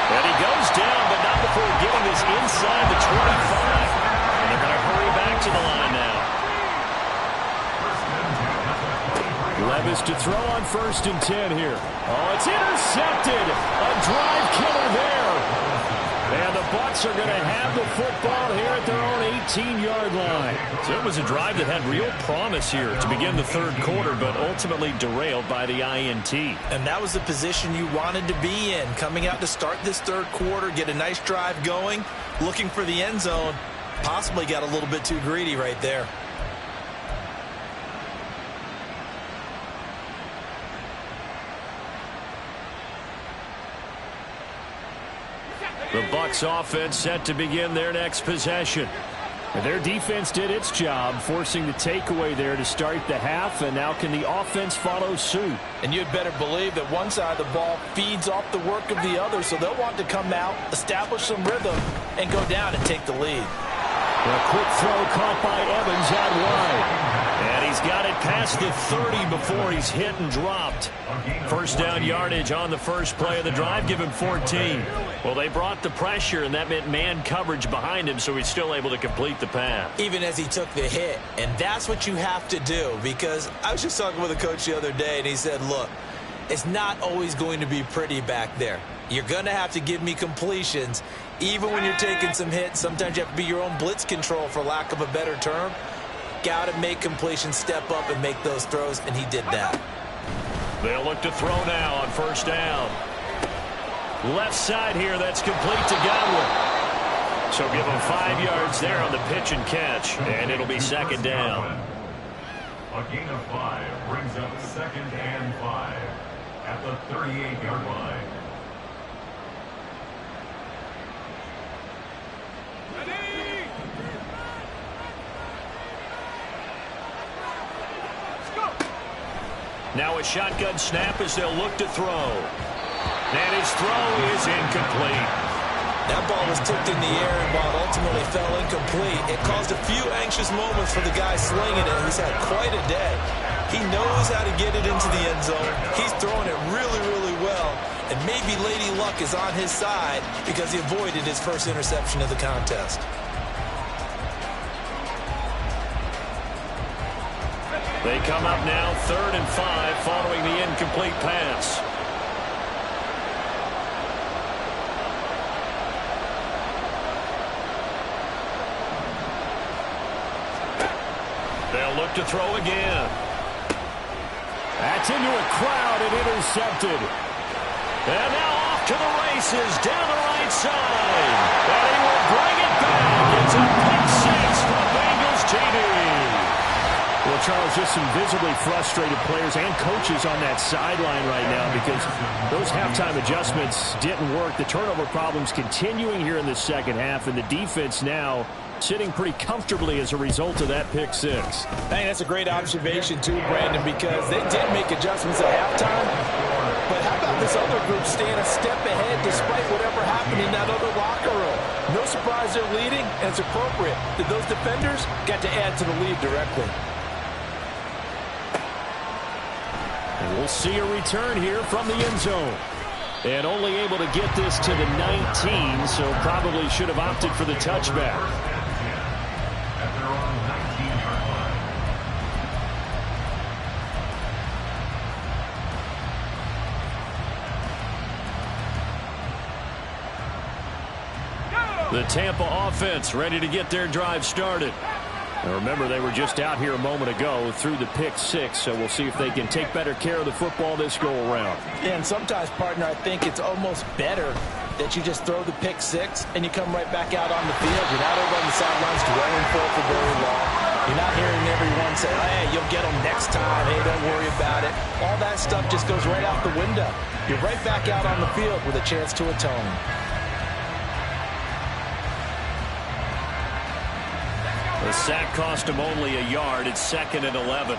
And he goes down, but not before getting this inside the 25. And they're going to hurry back to the line now. Levis to throw on 1st and 10 here. Oh, it's intercepted. A drive killer there. And the Bucs are going to have the football here at their own 18-yard line. So it was a drive that had real promise here to begin the 3rd quarter, but ultimately derailed by the INT. And that was the position you wanted to be in, coming out to start this 3rd quarter, get a nice drive going, looking for the end zone. Possibly got a little bit too greedy right there. The Bucs offense set to begin their next possession. And their defense did its job, forcing the takeaway there to start the half, and now can the offense follow suit? And you'd better believe that one side of the ball feeds off the work of the other, so they'll want to come out, establish some rhythm, and go down and take the lead. A quick throw caught by Evans out wide. And he he's got it past the 30 before he's hit and dropped. First down yardage on the first play of the drive. Give him 14. Well, they brought the pressure, and that meant man coverage behind him, so he's still able to complete the pass. Even as he took the hit, and that's what you have to do, because I was just talking with a coach the other day, and he said, look, it's not always going to be pretty back there. You're going to have to give me completions. Even when you're taking some hits, sometimes you have to be your own blitz control, for lack of a better term. Got to make completions, step up, and make those throws, and he did that. They'll look to throw now on first down. Left side here, that's complete to Godwin. So give him 5 yards there on the pitch and catch, and it'll be second down. A gain of 5 brings up 2nd and 5 at the 38-yard line. Now a shotgun snap as they'll look to throw. And his throw is incomplete. That ball was tipped in the air and ball ultimately fell incomplete. It caused a few anxious moments for the guy slinging it. He's had quite a day. He knows how to get it into the end zone. He's throwing it really, really well. And maybe Lady Luck is on his side because he avoided his first interception of the contest. They come up now 3rd and 5 following the incomplete pass. They'll look to throw again. That's into a crowd and intercepted. And now off to the races down the right side. And he will bring it back. It's a pick 6 for Bengals TD. Well, Charles, just some visibly frustrated players and coaches on that sideline right now because those halftime adjustments didn't work. The turnover problems continuing here in the second half, and the defense now sitting pretty comfortably as a result of that pick 6. I think that's a great observation too, Brandon, because they did make adjustments at halftime. But how about this other group staying a step ahead despite whatever happened in that other locker room? No surprise they're leading, and it's appropriate that those defenders got to add to the lead directly. And we'll see a return here from the end zone. And only able to get this to the 19, so probably should have opted for the touchback. At their own 19-yard line. The Tampa offense ready to get their drive started. And remember, they were just out here a moment ago through the pick 6, so we'll see if they can take better care of the football this go-around. Yeah, and sometimes, partner, I think it's almost better that you just throw the pick 6 and you come right back out on the field. You're not over on the sidelines dwelling for very long. You're not hearing everyone say, hey, you'll get them next time. Hey, don't worry about it. All that stuff just goes right out the window. You're right back out on the field with a chance to atone. The sack cost him only a yard. It's 2nd and 11.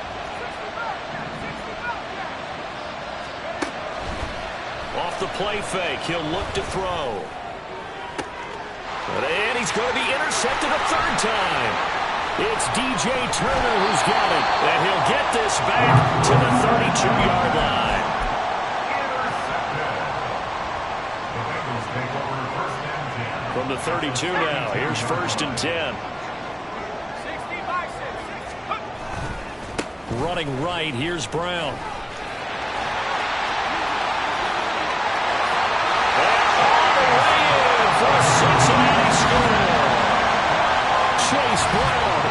Off the play fake, he'll look to throw. And he's going to be intercepted a 3rd time. It's DJ Turner who's got it. And he'll get this back to the 32-yard line. From the 32 now, here's 1st and 10. Running right, here's Brown. And all the way in for a Cincinnati score. Chase Brown,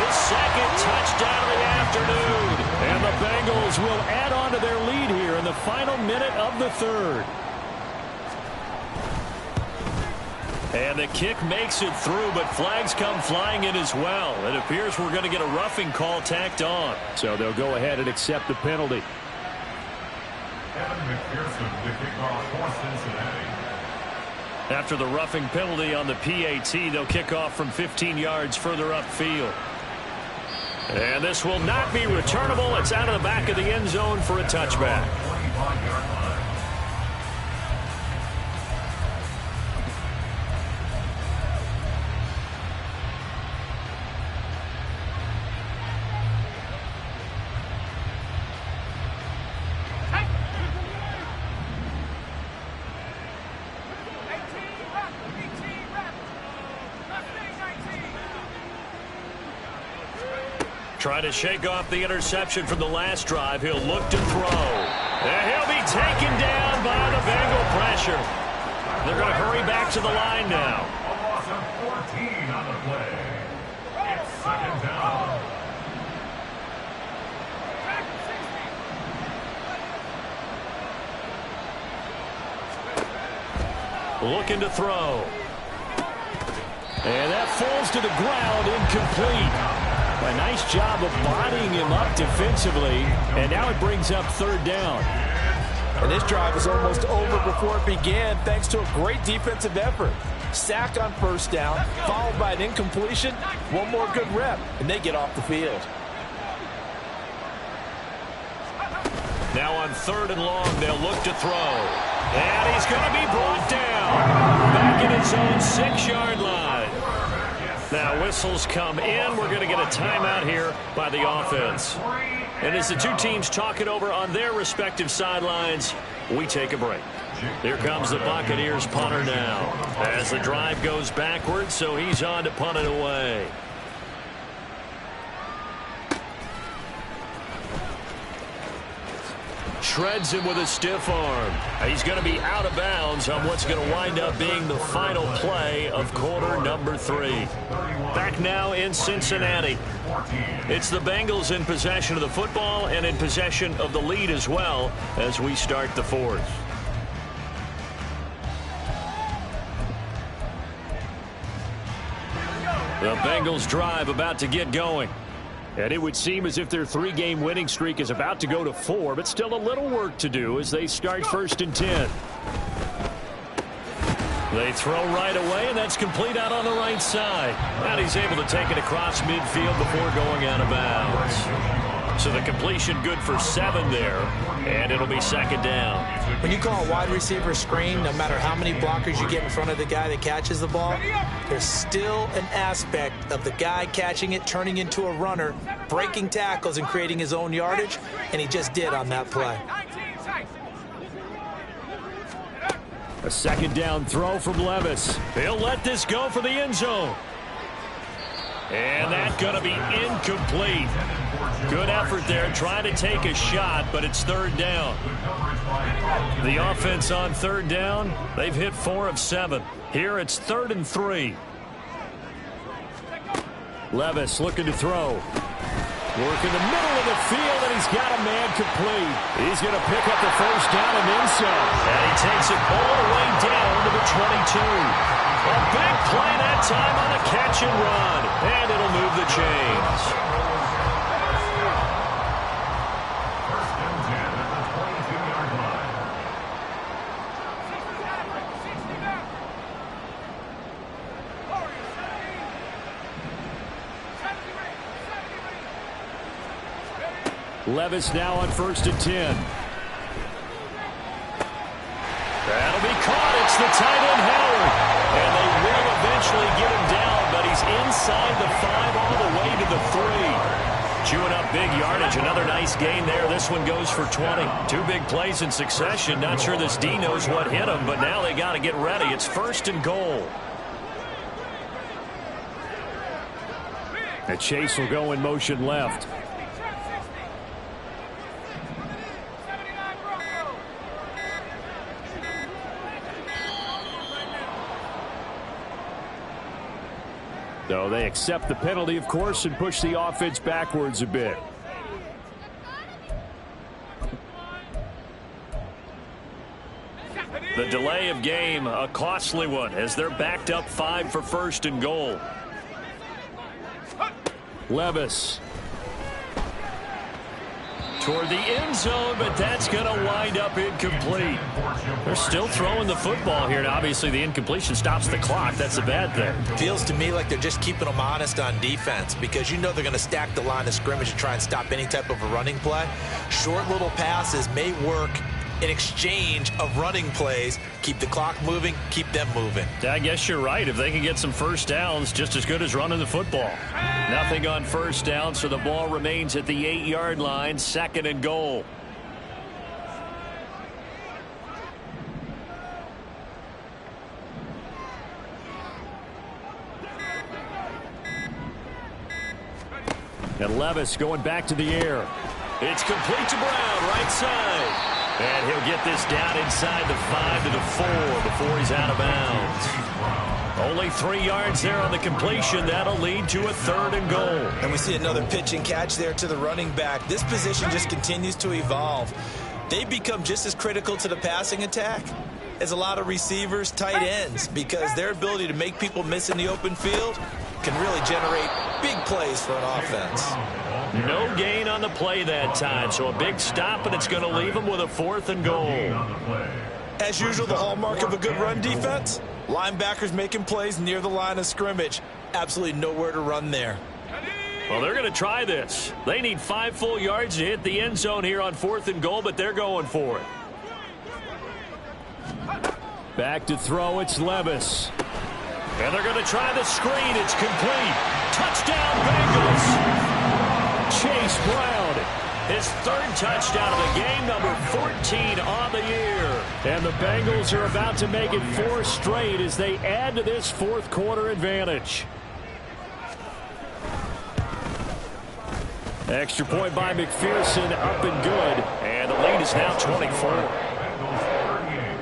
his 2nd touchdown of the afternoon. And the Bengals will add on to their lead here in the final minute of the 3rd. And the kick makes it through, but flags come flying in as well. It appears we're going to get a roughing call tacked on. So they'll go ahead and accept the penalty. Evan McPherson, the kickoff for Cincinnati. After the roughing penalty on the PAT, they'll kick off from 15 yards further upfield. And this will not be returnable. It's out of the back of the end zone for a touchback. 25-yard line. Trying to shake off the interception from the last drive. He'll look to throw. And he'll be taken down by the Bengal pressure. They're going to hurry back to the line now. A loss of 14 on the play. It's second down. Looking to throw. And that falls to the ground, incomplete. A nice job of bodying him up defensively, and now it brings up third down. And this drive was almost over before it began thanks to a great defensive effort. Sack on first down, followed by an incompletion, one more good rep, and they get off the field. Now on third and long, they'll look to throw. And he's going to be brought down. Back in his own 6-yard line. Now whistles come in. We're going to get a timeout here by the offense. And as the two teams talk it over on their respective sidelines, we take a break. Here comes the Buccaneers punter now. As the drive goes backwards, so he's on to punt it away. Shreds him with a stiff arm. He's going to be out of bounds on what's going to wind up being the final play of quarter number 3. Back now in Cincinnati. It's the Bengals in possession of the football and in possession of the lead as well as we start the fourth. The Bengals drive about to get going. And it would seem as if their 3-game winning streak is about to go to 4, but still a little work to do as they start first and 10. They throw right away, and that's complete out on the right side. And he's able to take it across midfield before going out of bounds. So the completion good for 7 there, and it'll be second down. When you call a wide receiver screen, no matter how many blockers you get in front of the guy that catches the ball, there's still an aspect of the guy catching it, turning into a runner, breaking tackles and creating his own yardage, and he just did on that play. A second down throw from Levis. He'll let this go for the end zone. And that's going to be incomplete. Good effort there, trying to take a shot, but it's third down. The offense on third down, they've hit 4 of 7. Here it's 3rd and 3. Levis looking to throw. Work in the middle of the field, and he's got a man complete. He's going to pick up the first down and then some. And he takes it all the way down to the 22. A big play that time on a catch and run. And it'll move the chains. First and 10 at the 22-yard line. Levis now on first and 10. That'll be caught. It's the tight end, Howard. And they will eventually get him down, but he's inside the 5 all the way to the 3. Chewing up big yardage. Another nice gain there. This one goes for 20. 2 big plays in succession. Not sure this D knows what hit him, but now they got to get ready. It's first and goal. And Chase will go in motion left. So they accept the penalty, of course, and push the offense backwards a bit. The delay of game, a costly one, as they're backed up 5 for first and goal. Levis. Toward the end zone, but that's going to wind up incomplete. They're still throwing the football here, and obviously the incompletion stops the clock. That's a bad thing. Feels to me like they're just keeping them honest on defense because you know they're going to stack the line of scrimmage and try and stop any type of a running play. Short little passes may work in exchange of running plays. Keep the clock moving, keep them moving. I guess you're right. If they can get some first downs, just as good as running the football. Nothing on first down, so the ball remains at the 8-yard line, second and goal. And Levis going back to the air. It's complete to Brown, right side. And he'll get this down inside the 5 to the 4 before he's out of bounds. Only 3 yards there on the completion. That'll lead to a 3rd and goal. And we see another pitch and catch there to the running back. This position just continues to evolve. They've become just as critical to the passing attack as a lot of receivers, tight ends, because their ability to make people miss in the open field can really generate big plays for an offense. No gain on the play that time, so a big stop, and it's going to leave them with a 4th and goal. As usual, the hallmark of a good run defense, linebackers making plays near the line of scrimmage. Absolutely nowhere to run there. Well, they're going to try this. They need 5 full yards to hit the end zone here on 4th and goal, but they're going for it. Back to throw, it's Levis. And they're going to try the screen. It's complete. Touchdown, Bengals. Chase Brown, his 3rd touchdown of the game, number 14 on the year. And the Bengals are about to make it 4 straight as they add to this 4th quarter advantage. Extra point by McPherson, up and good. And the lead is now 24. Bengals 38,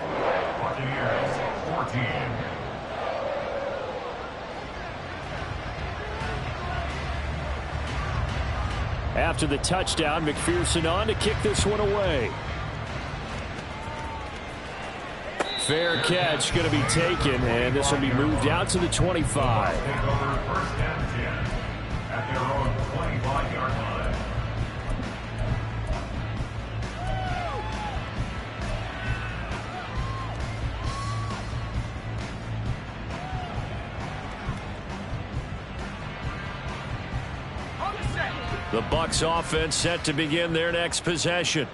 Buccaneers 14. After the touchdown, McPherson on to kick this one away. Fair catch going to be taken, and this will be moved out to the 25. Take over 1st and 10 at their own 25-yard line. The Bucs offense set to begin their next possession.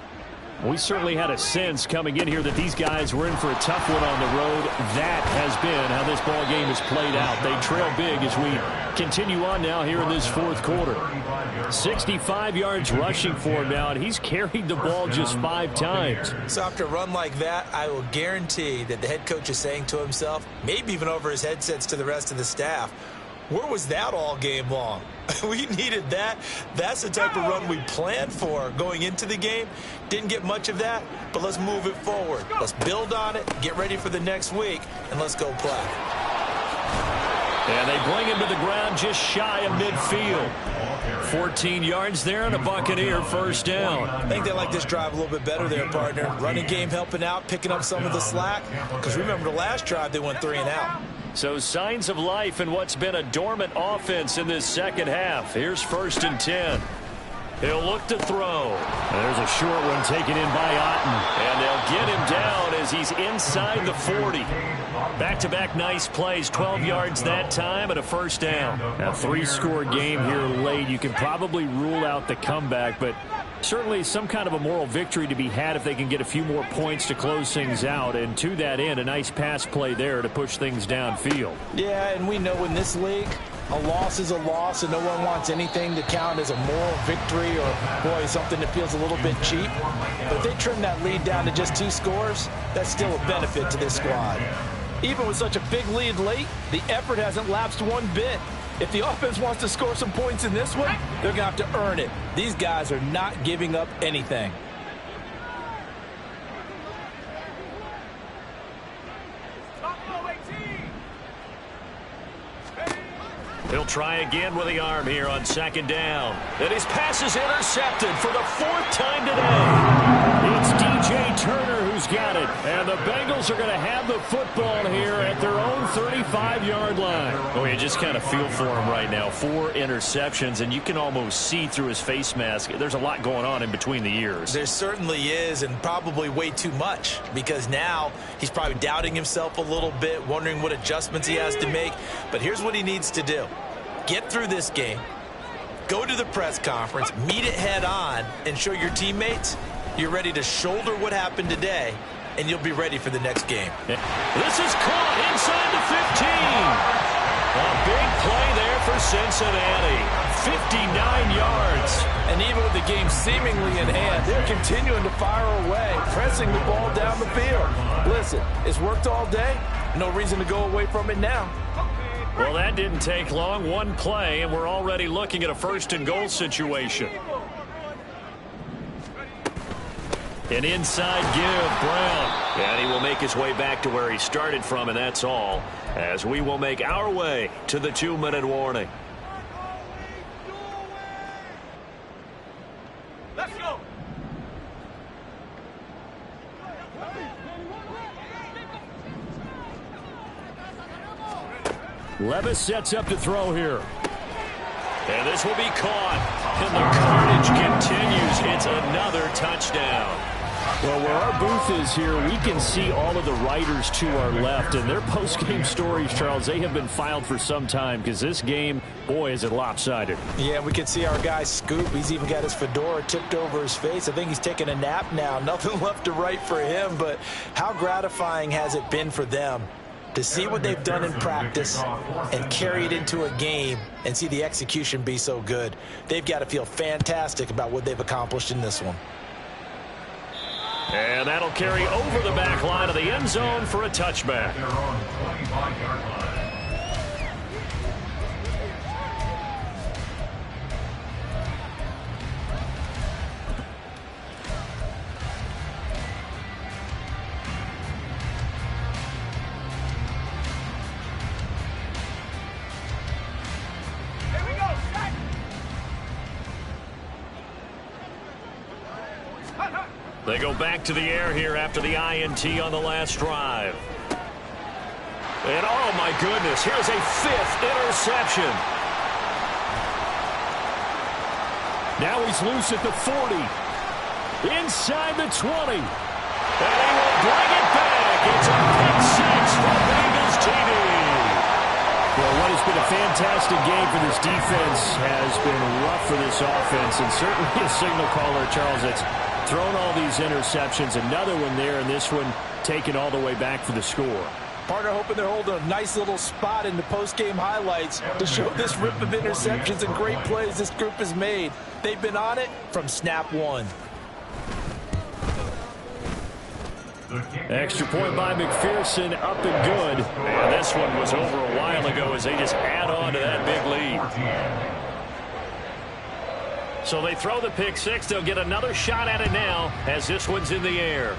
We certainly had a sense coming in here that these guys were in for a tough one on the road. That has been how this ball game has played out. They trail big as we continue on now here in this 4th quarter. 65 yards rushing for him now, and he's carried the ball just 5 times. So after a run like that, I will guarantee that the head coach is saying to himself, maybe even over his headsets to the rest of the staff, where was that all game long? We needed that. That's the type of run we planned for going into the game. Didn't get much of that, but let's move it forward. Let's build on it, get ready for the next week, and let's go play. And they bring him to the ground just shy of midfield. 14 yards there and a Buccaneer 1st down. I think they like this drive a little bit better there, partner. Running game helping out, picking up some of the slack. Because remember the last drive, they went 3 and out. So signs of life in what's been a dormant offense in this 2nd half. Here's 1st and 10. He'll look to throw. There's a short one taken in by Otten. And they'll get him down as he's inside the 40. Back-to-back nice plays, 12 yards that time and a 1st down. A 3-score game here late. You can probably rule out the comeback, but certainly some kind of a moral victory to be had if they can get a few more points to close things out. And to that end, a nice pass play there to push things downfield. Yeah, and we know in this league, a loss is a loss, and no one wants anything to count as a moral victory or, boy, something that feels a little bit cheap. But if they trim that lead down to just 2 scores, that's still a benefit to this squad. Even with such a big lead late, the effort hasn't lapsed one bit. If the offense wants to score some points in this one, they're going to have to earn it. These guys are not giving up anything. He'll try again with the arm here on 2nd down. And his pass is intercepted for the 4th time today. It's DJ Turner who's got it. And the Bengals are going to have the football here at their own 35-yard line. Oh, you just kind of feel for him right now. 4 interceptions, and you can almost see through his face mask. There's a lot going on in between the ears. There certainly is, and probably way too much, because now he's probably doubting himself a little bit, wondering what adjustments he has to make. But here's what he needs to do. Get through this game, go to the press conference, meet it head on, and show your teammates you're ready to shoulder what happened today, and you'll be ready for the next game. This is caught inside the 15. A big play there for Cincinnati. 59 yards. And even with the game seemingly in hand, they're continuing to fire away, pressing the ball down the field. Listen, it's worked all day. No reason to go away from it now. Well, that didn't take long. One play, and we're already looking at a first-and-goal situation. An inside give, Brown. And he will make his way back to where he started from, and that's all, as we will make our way to the 2-minute warning. Let's go. Levis sets up to throw here. And this will be caught. And the carnage continues. It's another touchdown. Well, where our booth is here, we can see all of the writers to our left. And their post-game stories, Charles, they have been filed for some time because this game, boy, is it lopsided. Yeah, we can see our guy Scoop. He's even got his fedora tipped over his face. I think he's taking a nap now. Nothing left to write for him, but how gratifying has it been for them to see what they've done in practice and carry it into a game and see the execution be so good. They've got to feel fantastic about what they've accomplished in this one. And that'll carry over the back line of the end zone for a touchback. They're on the 25-yard line. They go back to the air here after the INT on the last drive. And oh my goodness, here's a 5th interception. Now he's loose at the 40. Inside the 20. And he will bring it back. It's a pick 6 for Bengals TV. Well, what has been a fantastic game for this defense has been rough for this offense, and certainly a signal caller, Charles, that's thrown all these interceptions. Another one there, and this one taken all the way back for the score. Partner hoping they're holding a nice little spot in the post-game highlights to show this rip of interceptions and great plays this group has made. They've been on it from snap one. Extra point by McPherson, up and good. And this one was over a while ago as they just add on to that big lead. So they throw the pick 6. They'll get another shot at it now as this one's in the air.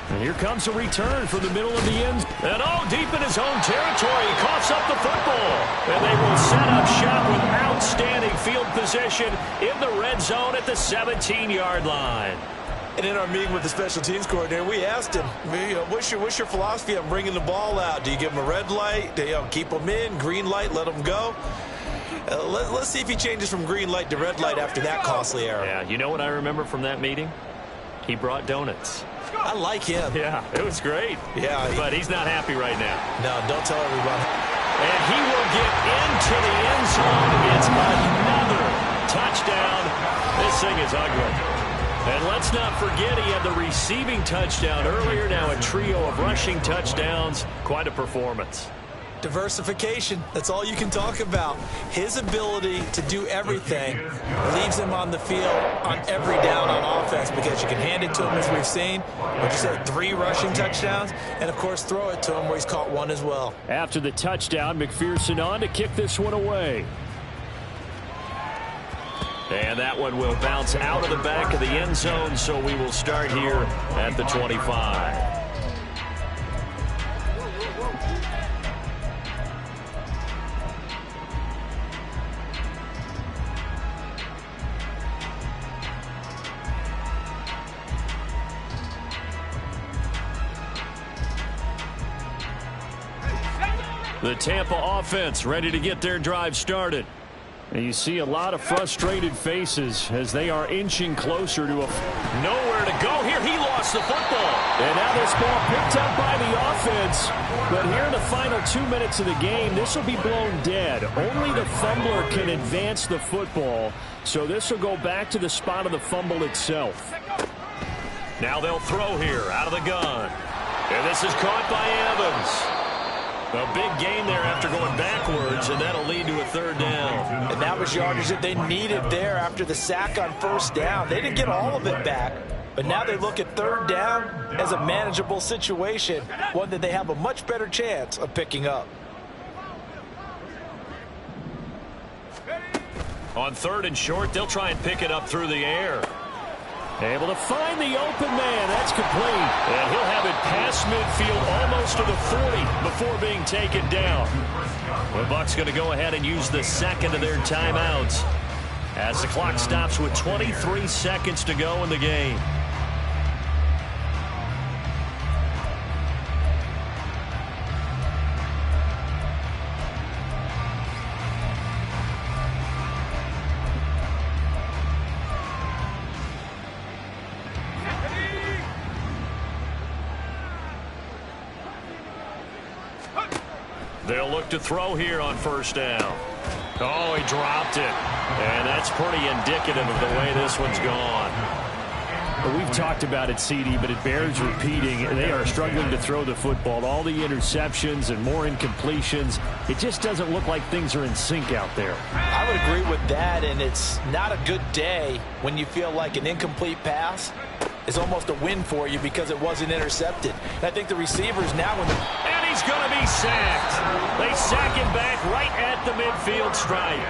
And here comes a return from the middle of the end. And deep in his own territory, he coughs up the football. And they will set up shop with outstanding field position in the red zone at the 17-yard line. And in our meeting with the special teams coordinator, we asked him, what's your philosophy on bringing the ball out? Do you give him a red light? Do you keep them in? Green light, let them go? Let's see if he changes from green light to red light after that costly error. Yeah, you know what I remember from that meeting? He brought donuts. I like him. Yeah, it was great. Yeah, but he's not happy right now. No, don't tell everybody. And he will get into the end zone. It's another touchdown. This thing is ugly. And let's not forget he had the receiving touchdown earlier. Now a trio of rushing touchdowns. Quite a performance. Diversification, that's all you can talk about. His ability to do everything leaves him on the field on every down on offense because you can hand it to him, as we've seen. Like you said, 3 rushing touchdowns, and of course throw it to him where he's caught 1 as well. After the touchdown, McPherson on to kick this one away. And that one will bounce out of the back of the end zone, so we will start here at the 25. The Tampa offense ready to get their drive started. And you see a lot of frustrated faces as they are inching closer to nowhere to go here. He lost the football. And now this ball picked up by the offense. But here in the final 2 minutes of the game, this will be blown dead. Only the fumbler can advance the football. So this will go back to the spot of the fumble itself. Now they'll throw here out of the gun. And this is caught by Evans. A big gain there after going backwards, and that'll lead to a 3rd down. And that was yardage that they needed there after the sack on 1st down. They didn't get all of it back, But now they look at third down as a manageable situation, one that they have a much better chance of picking up. On third and short, they'll try and pick it up through the air. Able to find the open man. That's complete. And he'll have it past midfield almost to the 40 before being taken down. The Bucs going to go ahead and use the second of their timeouts as the clock stops with 23 seconds to go in the game. They'll look to throw here on first down. Oh, he dropped it. And that's pretty indicative of the way this one's gone. Well, we've talked about it, CD, but it bears repeating. They are struggling to throw the football. All the interceptions and more incompletions. It just doesn't look like things are in sync out there. I would agree with that, and it's not a good day when you feel like an incomplete pass is almost a win for you because it wasn't intercepted. And I think the receivers now when and he's going to be sacked. They sack him back right at the midfield stripe.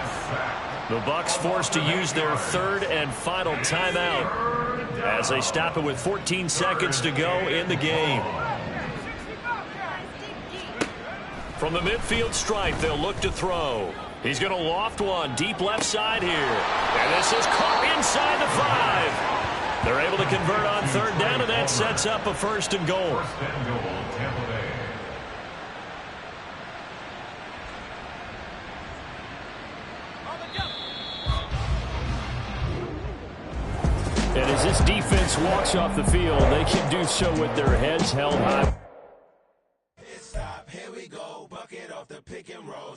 The Bucs forced to use their third and final timeout as they stop it with 14 seconds to go in the game. From the midfield stripe, they'll look to throw. He's going to loft one deep left side here. And this is caught inside the 5. They're able to convert on third down, and that sets up a first and goal. And as this defense walks off the field, they can do so with their heads held high. Stop, here we go, bucket off the pick and roll.